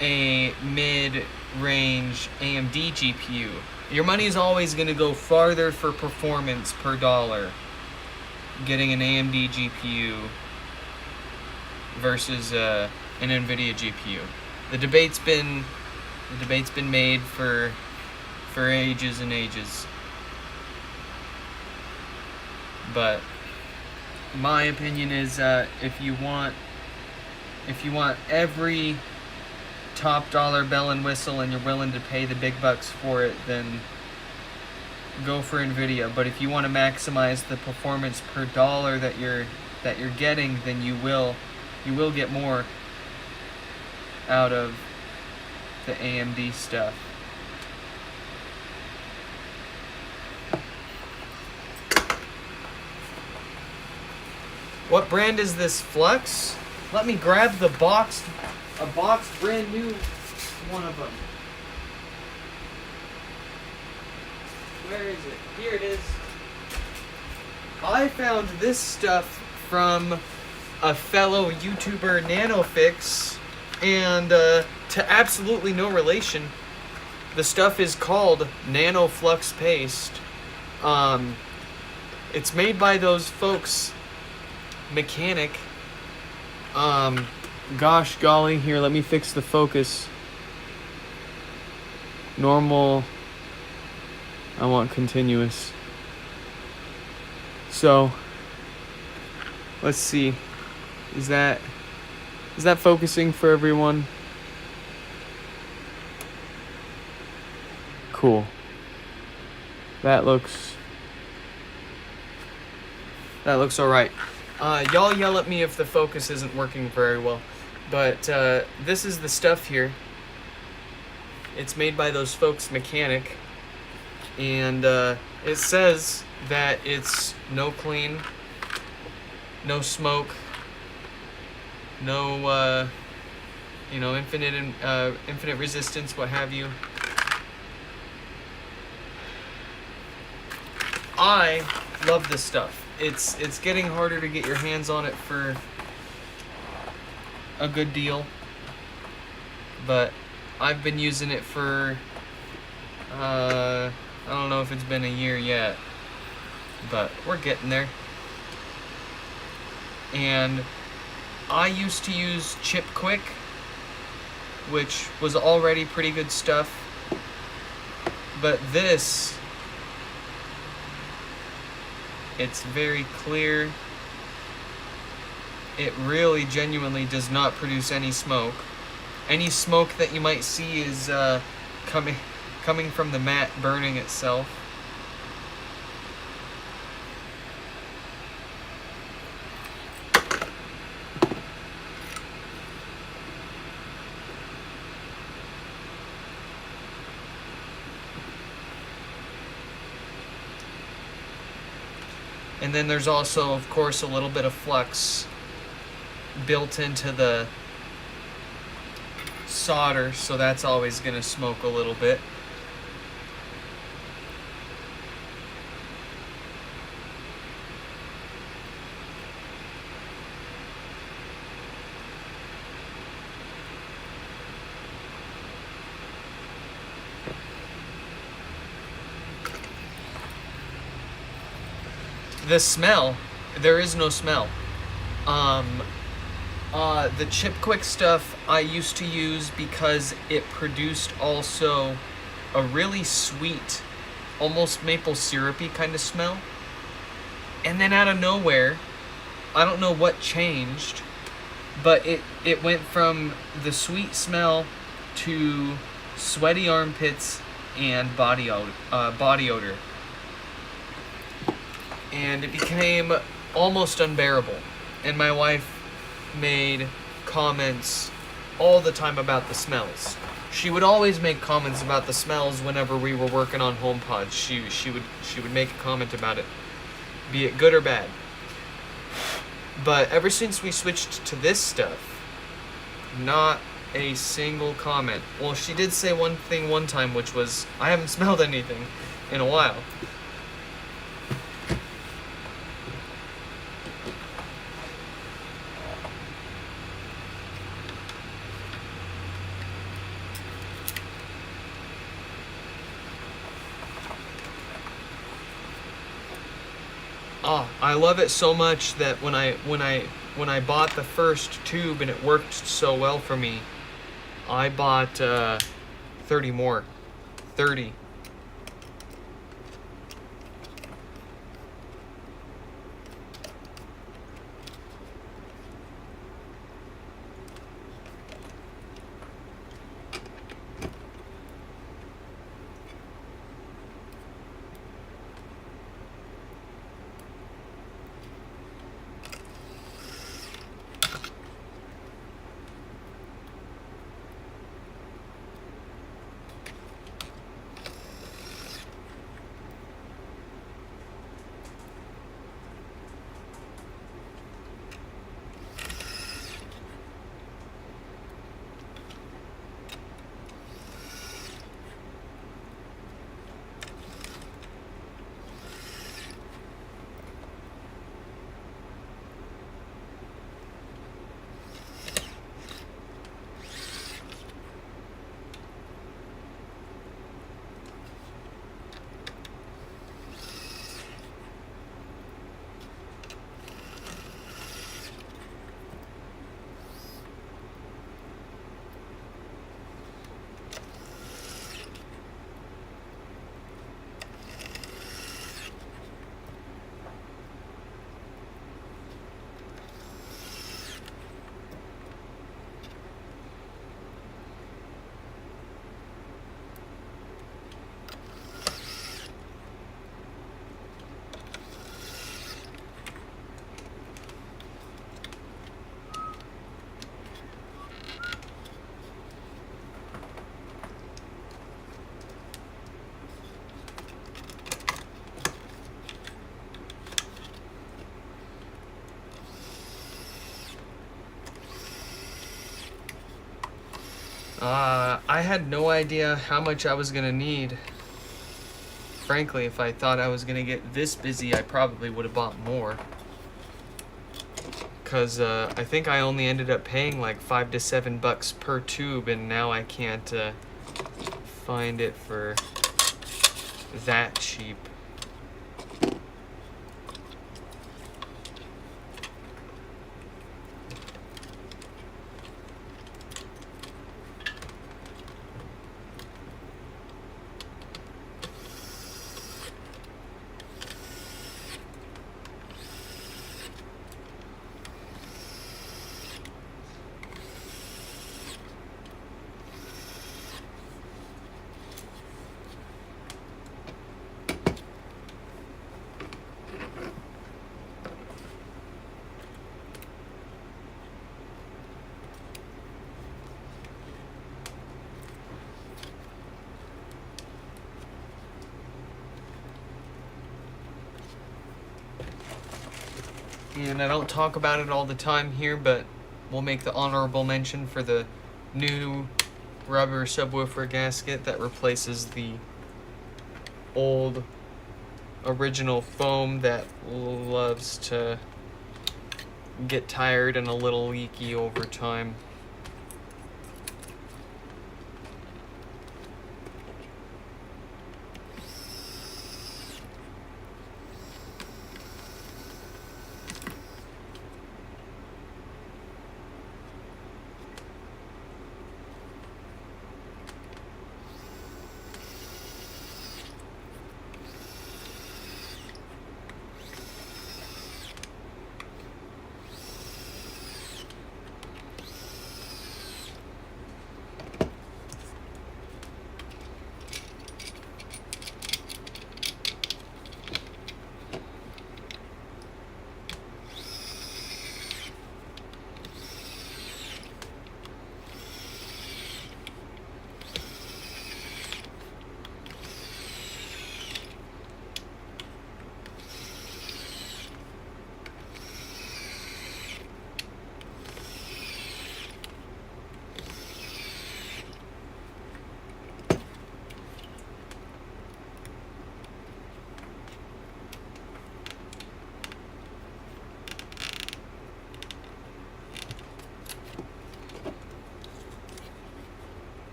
a mid-range AMD GPU. Your money is always going to go farther for performance per dollar getting an AMD GPU versus an NVIDIA GPU. The debate's been made for ages and ages. But my opinion is, if you want every top dollar bell and whistle and you're willing to pay the big bucks for it, then go for NVIDIA. But if you want to maximize the performance per dollar that you're getting, then you will get more out of the AMD stuff. What brand is this Flux? Let me grab a boxed brand new one of them. Where is it? Here it is. I found this stuff from a fellow YouTuber, NanoFix, and to absolutely no relation. The stuff is called Nanoflux Paste. It's made by those folks, Mechanic. Gosh golly, here, let me fix the focus. Normal. I want continuous. So, let's see. Is that focusing for everyone? Cool. That looks all right. Y'all yell at me if the focus isn't working very well, but this is the stuff here. It's made by those folks, Mechanic, and it says that it's no clean, no smoke, no infinite resistance, what have you. I love this stuff. It's getting harder to get your hands on it for a good deal, but I've been using it for I don't know if it's been a year yet, but we're getting there. And I used to use Chip Quick, which was already pretty good stuff, but this, it's very clear. It really genuinely does not produce any smoke. Any smoke that you might see is coming from the mat burning itself. And then there's also, of course, a little bit of flux built into the solder, so that's always going to smoke a little bit. The smell, there is no smell. The Chip Quick stuff I used to use because it produced also a really sweet, almost maple syrupy kind of smell. And then out of nowhere, I don't know what changed, but it went from the sweet smell to sweaty armpits and body odor. And it became almost unbearable. And my wife made comments all the time about the smells. She would always make comments about the smells whenever we were working on HomePod. She would make a comment about it, be it good or bad. But ever since we switched to this stuff, not a single comment. Well, she did say one thing one time, which was, I haven't smelled anything in a while. Oh, I love it so much that when I bought the first tube and it worked so well for me, I bought 30 more. 30. I had no idea how much I was gonna need. Frankly, if I thought I was gonna get this busy, I probably would have bought more. Cause I think I only ended up paying like $5 to $7 per tube, and now I can't find it for that cheap. And I don't talk about it all the time here, but we'll make the honorable mention for the new rubber subwoofer gasket that replaces the old original foam that loves to get tired and a little leaky over time.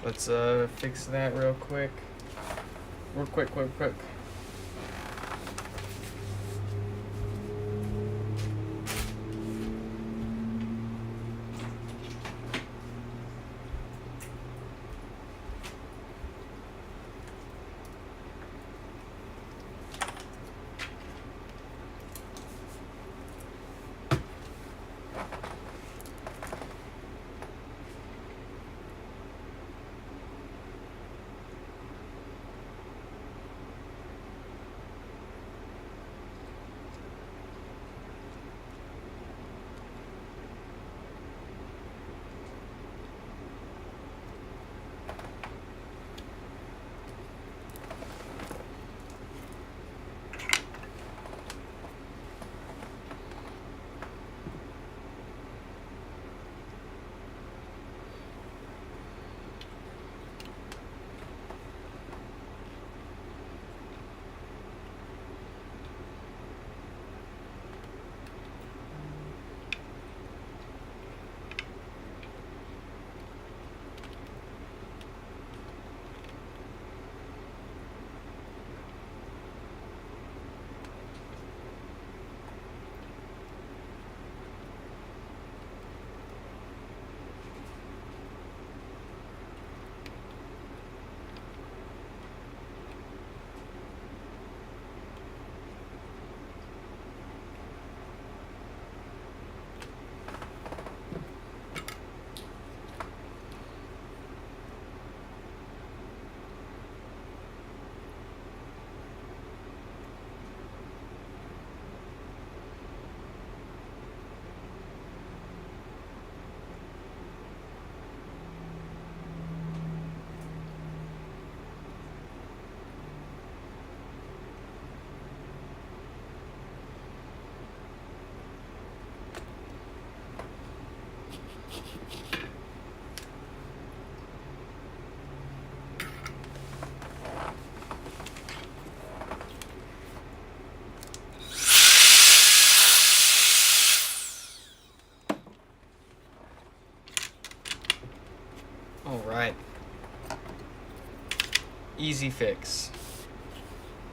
Let's fix that real quick. Real quick. All right. Easy fix.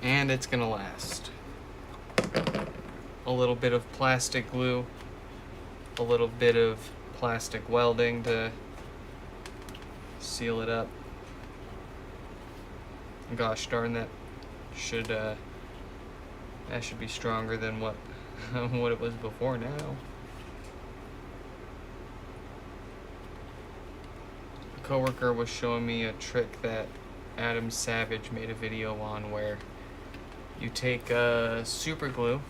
And it's gonna last. A little bit of plastic glue, a little bit of plastic welding to seal it up. Gosh darn, that should be stronger than what what it was before now. A coworker was showing me a trick that Adam Savage made a video on where you take super glue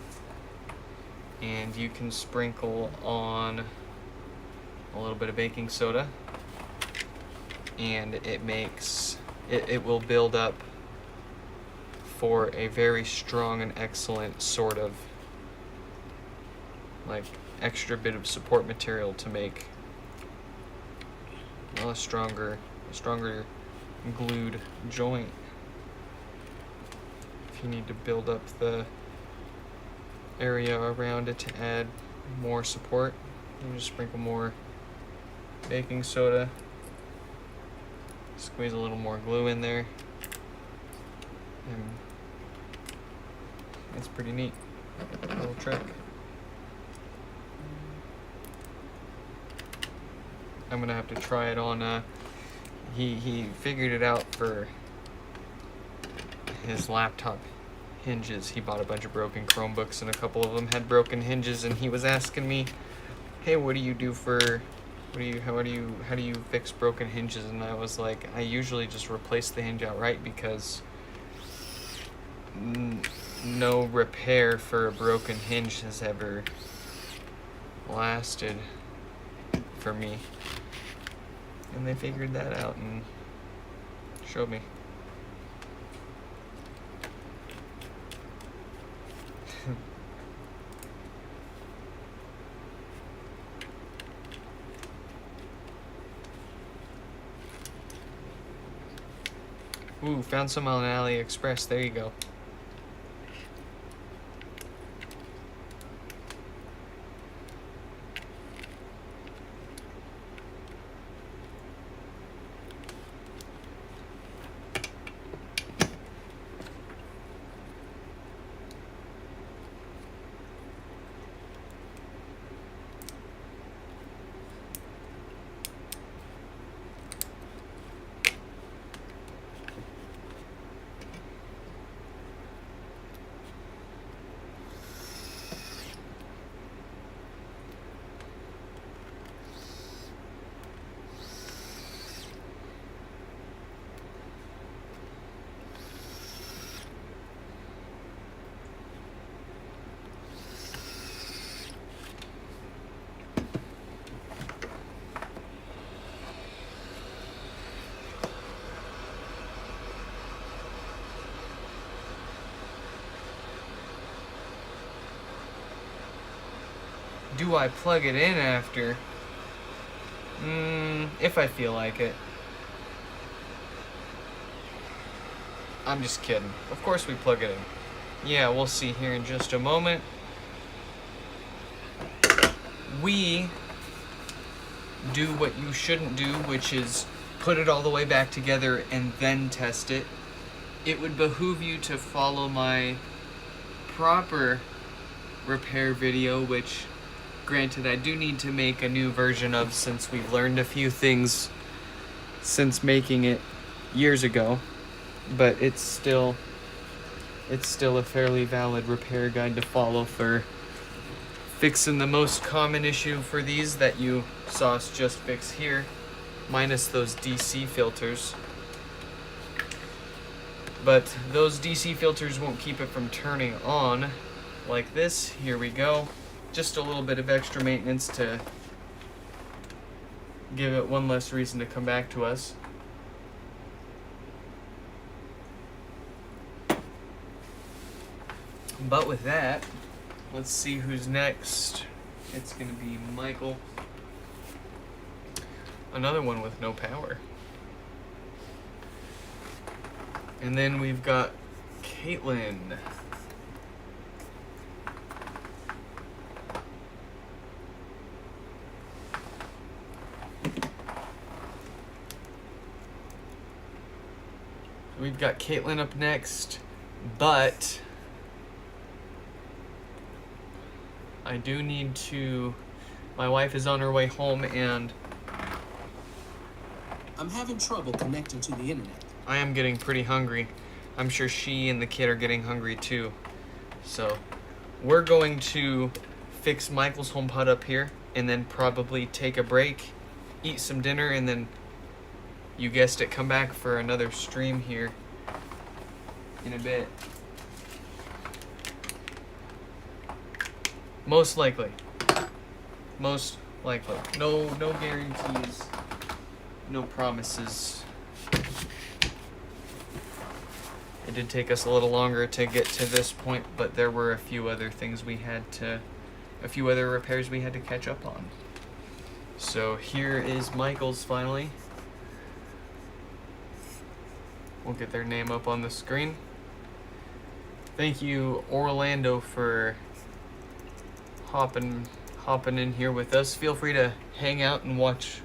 and you can sprinkle on a little bit of baking soda, and it will build up for a very strong and excellent sort of like extra bit of support material to make a stronger glued joint. If you need to build up the area around it to add more support, you just sprinkle more baking soda, squeeze a little more glue in there, and it's pretty neat little trick. I'm gonna have to try it on he figured it out for his laptop hinges. He bought a bunch of broken Chromebooks and a couple of them had broken hinges, and he was asking me, hey, how do you fix broken hinges? And I was like, I usually just replace the hinge outright because no repair for a broken hinge has ever lasted for me. And they figured that out and showed me. Ooh, found some on AliExpress. There you go. Do I plug it in after? If I feel like it. I'm just kidding. Of course we plug it in. Yeah, we'll see here in just a moment. We do what you shouldn't do, which is put it all the way back together and then test it. It would behoove you to follow my proper repair video, which granted I do need to make a new version of since we've learned a few things since making it years ago, but it's still a fairly valid repair guide to follow for fixing the most common issue for these that you saw us just fix here, minus those DC filters. But those DC filters won't keep it from turning on like this. Here we go. Just a little bit of extra maintenance to give it one less reason to come back to us. But with that, let's see who's next. It's gonna be Michael. Another one with no power. And then we've got Caitlin. we've got Caitlin up next, but I do need to. My wife is on her way home, and I'm having trouble connecting to the internet. I am getting pretty hungry. I'm sure she and the kid are getting hungry too. So we're going to fix Michael's HomePod up here, and then probably take a break, eat some dinner, and then, you guessed it, come back for another stream here in a bit. Most likely. Most likely. No guarantees. No promises. It did take us a little longer to get to this point, but there were a few other things a few other repairs we had to catch up on. So here is Michael's finally. We'll get their name up on the screen. Thank you, Orlando, for hopping in here with us. Feel free to hang out and watch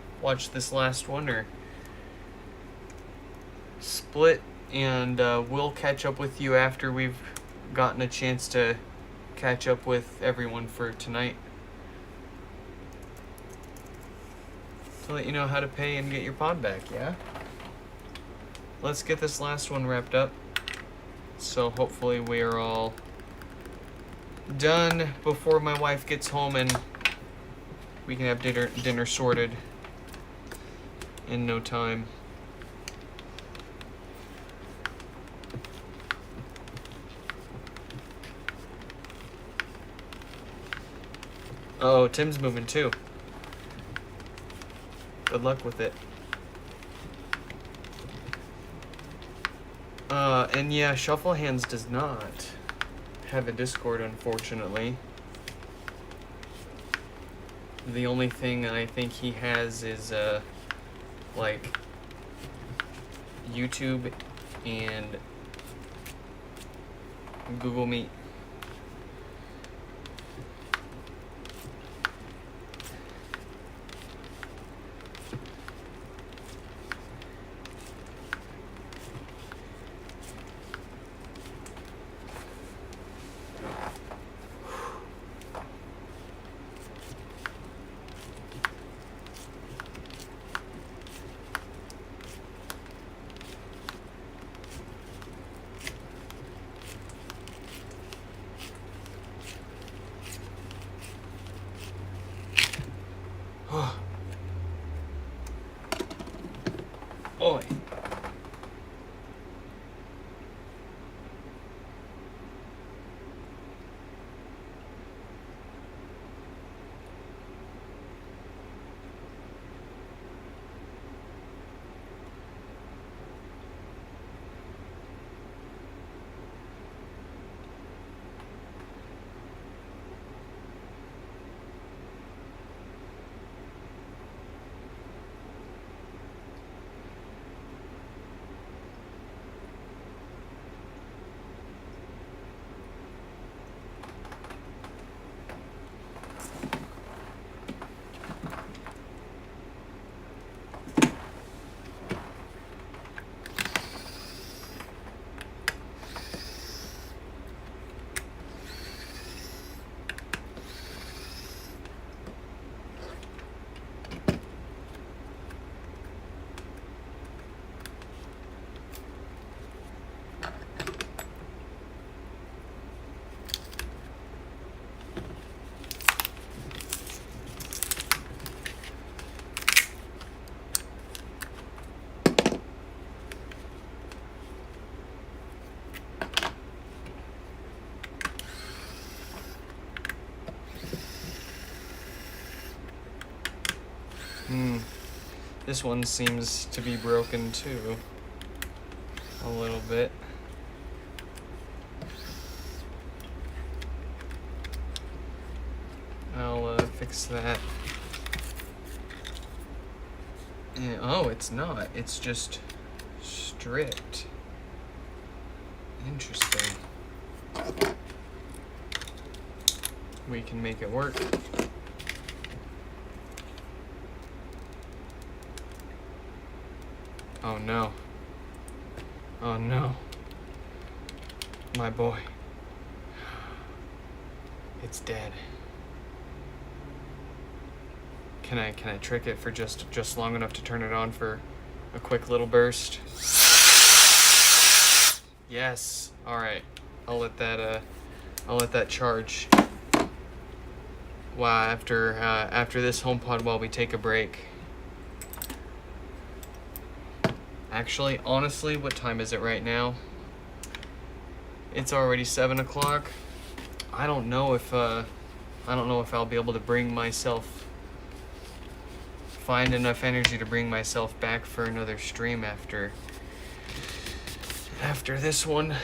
this last one, or split, and we'll catch up with you after we've gotten a chance to catch up with everyone for tonight, to let you know how to pay and get your pod back. Yeah, let's get this last one wrapped up, so hopefully we are all done before my wife gets home, and we can have dinner sorted in no time. Oh, Tim's moving too. Good luck with it. And yeah, Shuffle Hands does not have a Discord, unfortunately. The only thing I think he has is like YouTube and Google Meet. Oi. This one seems to be broken too, a little bit. I'll fix that. And, oh, it's not. It's just stripped. Interesting. We can make it work. Oh no. Oh no. My boy. It's dead. Can I trick it for just long enough to turn it on for a quick little burst? Yes. All right. I'll let that charge. Wow. After this HomePod, while we take a break. Actually, honestly, what time is it right now? It's already 7 o'clock. I don't know if I'll be able to find enough energy to bring myself back for another stream after this one.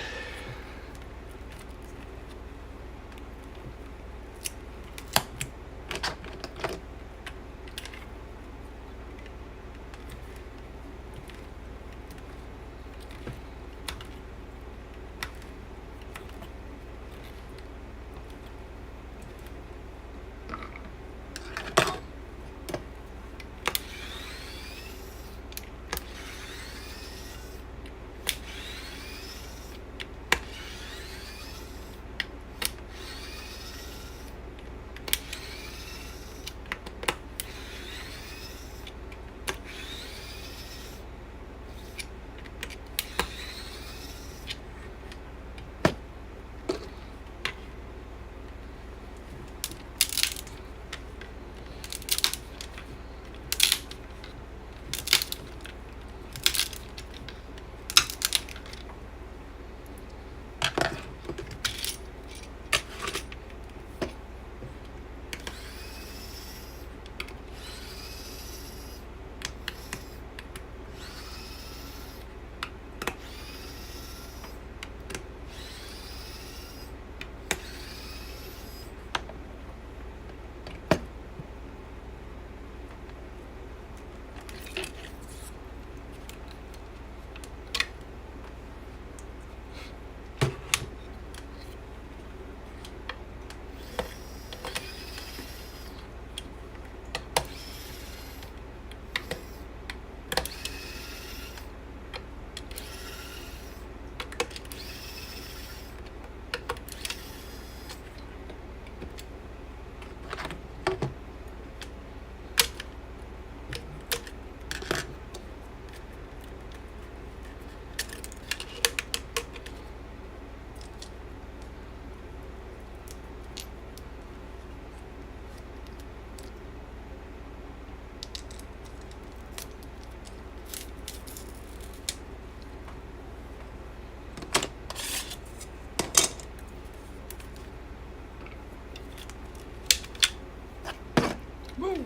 Woo.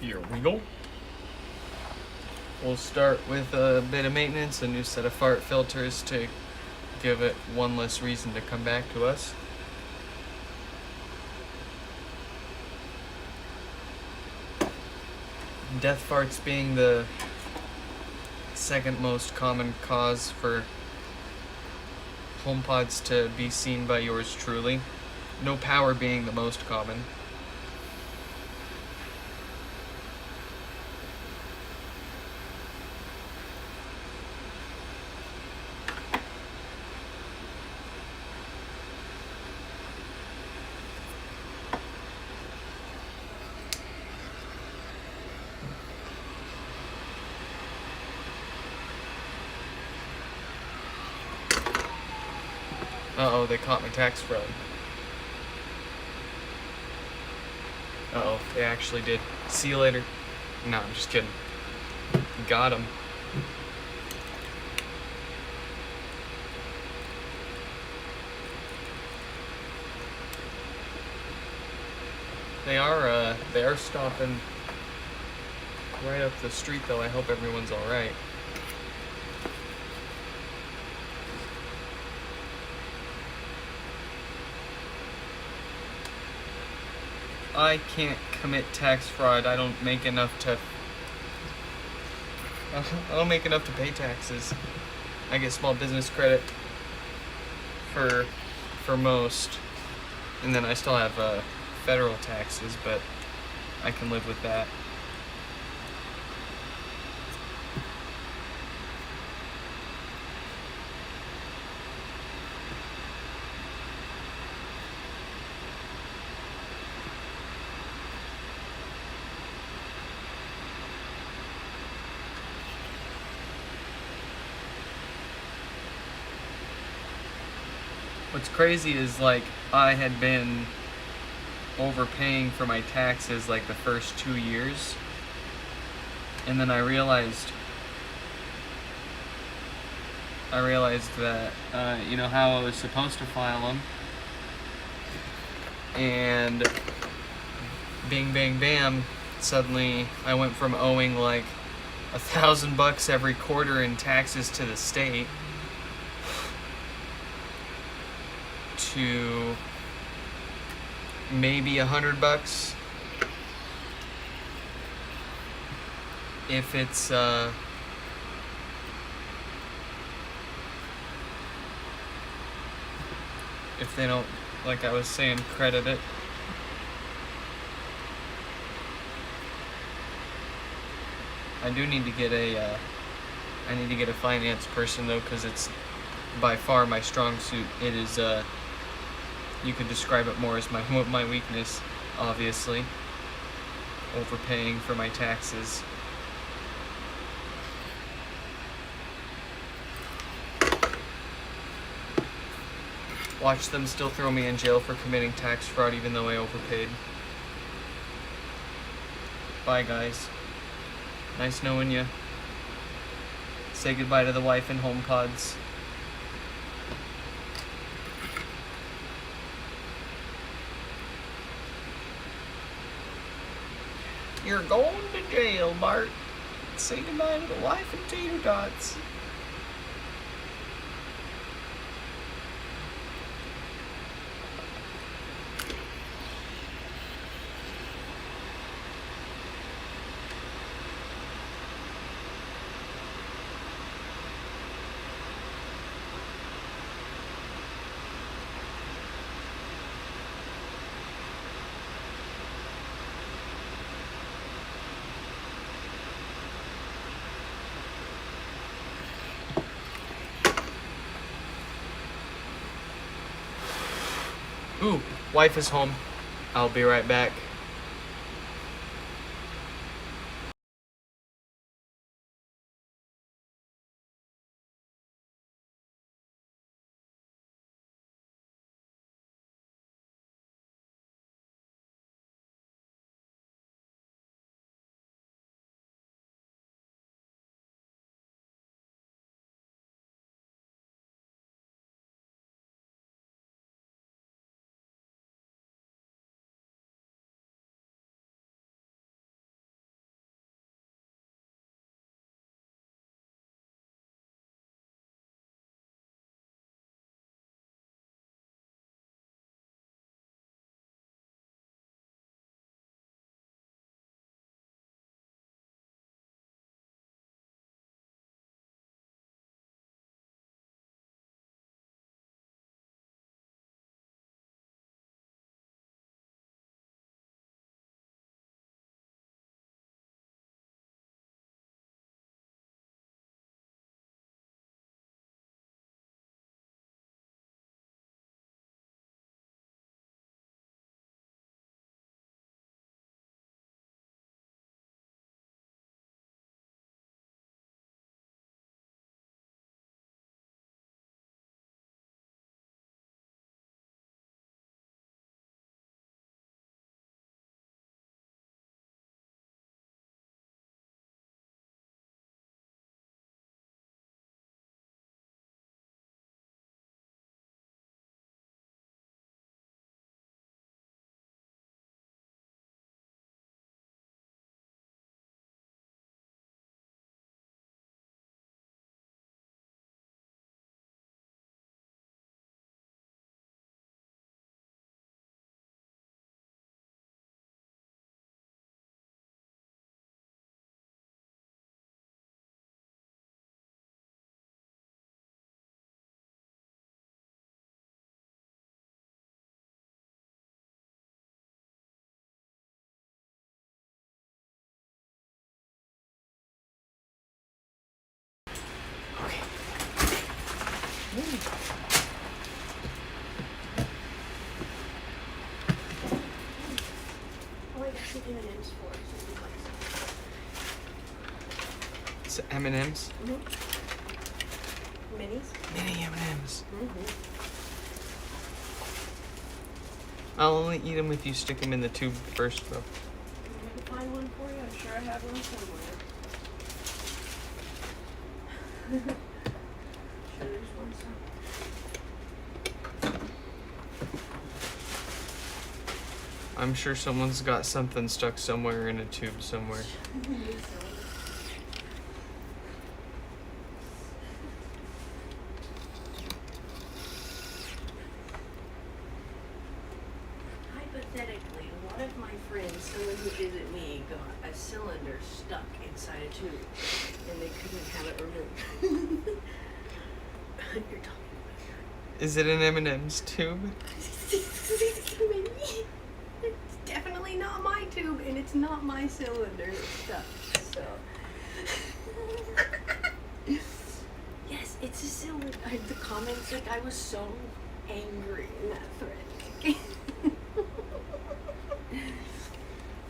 Here we go. We'll start with a bit of maintenance, a new set of fart filters to give it one less reason to come back to us. Death farts being the second most common cause for HomePods to be seen by yours truly. No power being the most common. Uh-oh, they caught my tax fraud. Uh-oh, they actually did. See you later. No, I'm just kidding. Got him. They are stopping right up the street though. I hope everyone's alright. I can't commit tax fraud. I don't make enough to pay taxes. I get small business credit for most, and then I still have federal taxes, but I can live with that. What's crazy is, like, I had been overpaying for my taxes like the first 2 years, and then I realized that you know how I was supposed to file them, and bing bang bam, suddenly I went from owing like $1,000 every quarter in taxes to the state to maybe $100 if it's if they don't, like I was saying, credit it. I do need to get a finance person though, because it's by far my strong suit. It is you could describe it more as my weakness, obviously. Overpaying for my taxes. Watch them still throw me in jail for committing tax fraud even though I overpaid. Bye guys. Nice knowing you. Say goodbye to the wife and HomePods. You're going to jail, Bart. Say goodbye to the wife and tater tots. Ooh, wife is home. I'll be right back. some M&M's for us. So we'd like some. It's M&M's. Minis. Mini M&M's. Mm-hmm. I'll only eat them if you stick them in the tube first, though. I'm going to find one for you. I'm sure I have one somewhere. Sure there's one somewhere. I'm sure someone's got something stuck somewhere in a tube somewhere. Hypothetically, one of my friends, someone who isn't me, got a cylinder stuck inside a tube, and they couldn't have it removed. You're talking Is it an M&M's tube? about It's definitely not my tube, and it's not my cylinder that's stuck. So, yes, it's a cylinder. The comments, like, I was so angry in that thread.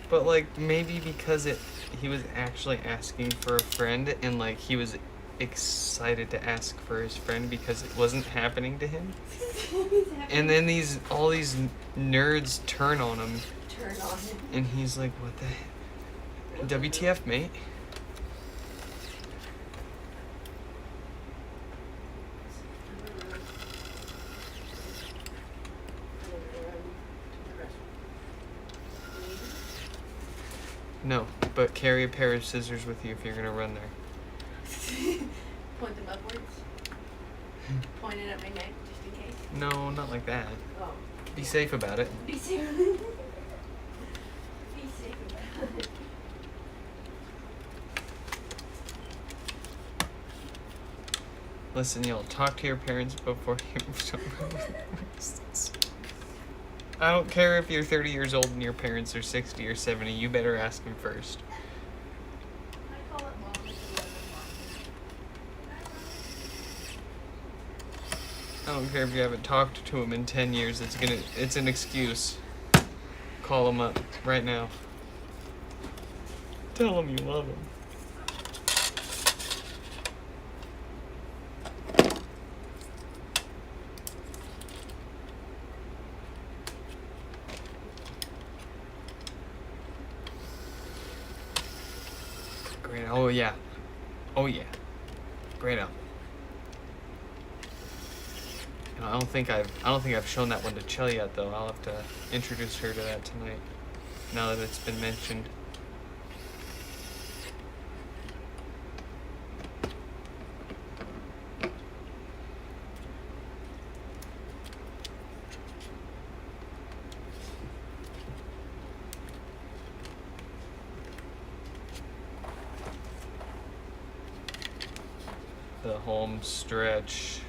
But like maybe because he was actually asking for a friend and like he was excited to ask for his friend because it wasn't happening to him. And then all these nerds turn on him and he's like, what the heck? WTF, mate? No, but carry a pair of scissors with you if you're gonna run there. Point them upwards. Point it at my neck just in case. No, not like that. Oh. Be safe about it. Be safe. Be safe about it. Listen, y'all, talk to your parents before you... I don't care if you're 30 years old and your parents are 60 or 70, you better ask them first. I call it mom. I don't care if you haven't talked to them in 10 years, it's an excuse. Call them up right now. Tell them you love them. Great. Oh yeah. Oh yeah. Great out. I don't think I've shown that one to Chell yet though. I'll have to introduce her to that tonight. Now that it's been mentioned. The home stretch.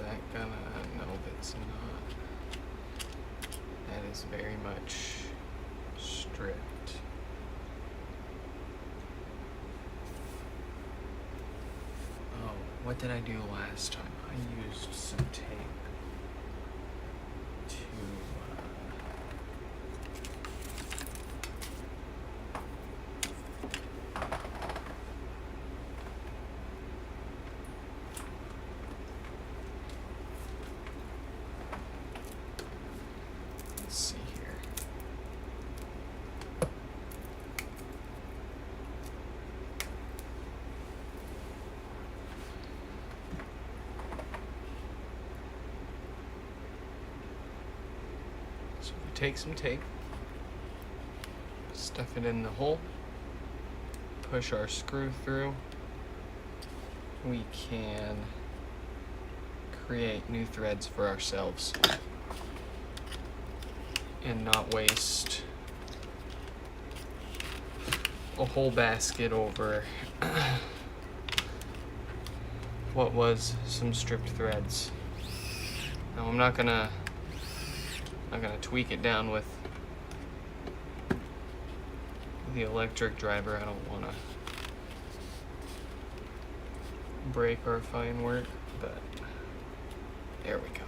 that gonna... No, it's not. That is very much stripped. Oh, what did I do last time? I used some tape to... let's see here. So we take some tape, stuff it in the hole, push our screw through, we can create new threads for ourselves and not waste a whole basket over what was some stripped threads. Now I'm not gonna tweak it down with the electric driver. I don't wanna break our fine work, but there we go.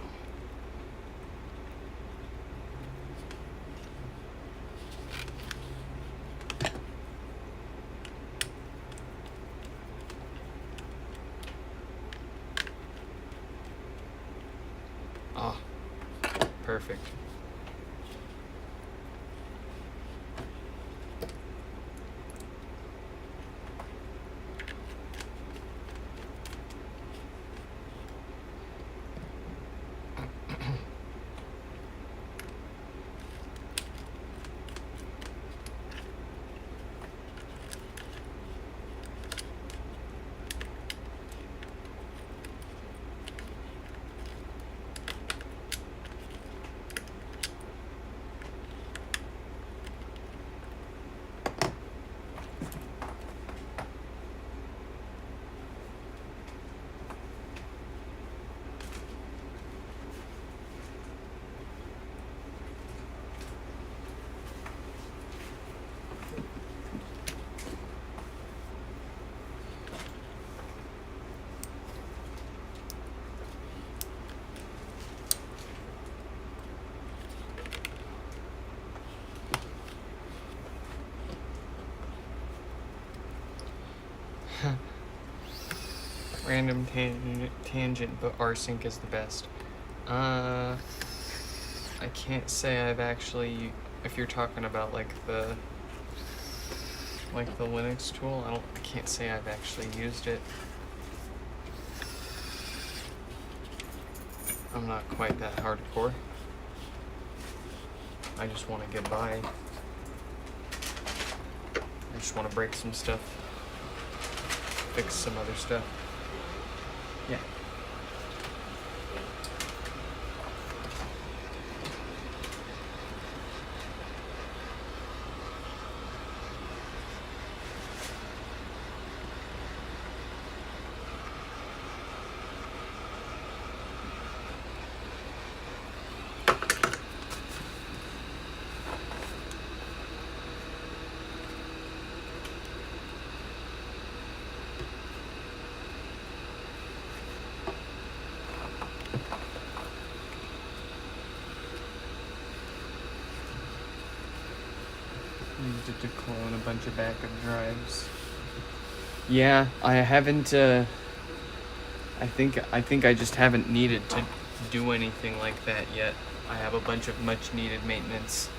Ah, perfect. Random tangent, but rsync is the best. I can't say I've actually, if you're talking about like the Linux tool, I can't say I've actually used it. I'm not quite that hardcore. I just want to get by. I just want to break some stuff, fix some other stuff. Yeah. Used it to clone a bunch of backup drives. Yeah, I haven't. I think I just haven't needed to do anything like that yet. I have a bunch of much needed maintenance,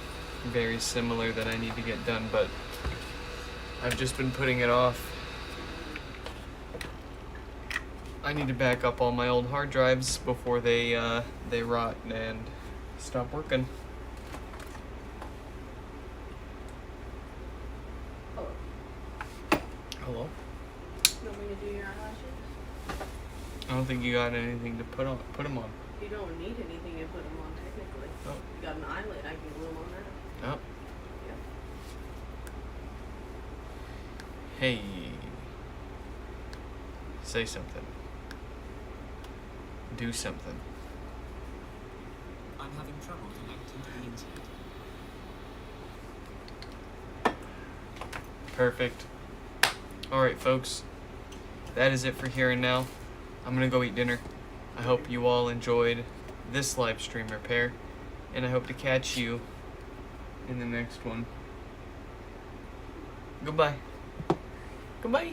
very similar, that I need to get done, but I've just been putting it off. I need to back up all my old hard drives before they rot and stop working. Hello? You want me to do your eyelashes? I don't think you got anything to put them on. You don't need anything to put them on technically. Oh. You got an eyelid, I can glue them on that. Oh. Yeah. Hey. Say something. do something. I'm having trouble connecting to the internet. Perfect. Alright, folks. That is it for here and now. I'm gonna go eat dinner. I hope you all enjoyed this live stream repair, and I hope to catch you in the next one. Goodbye. Goodbye.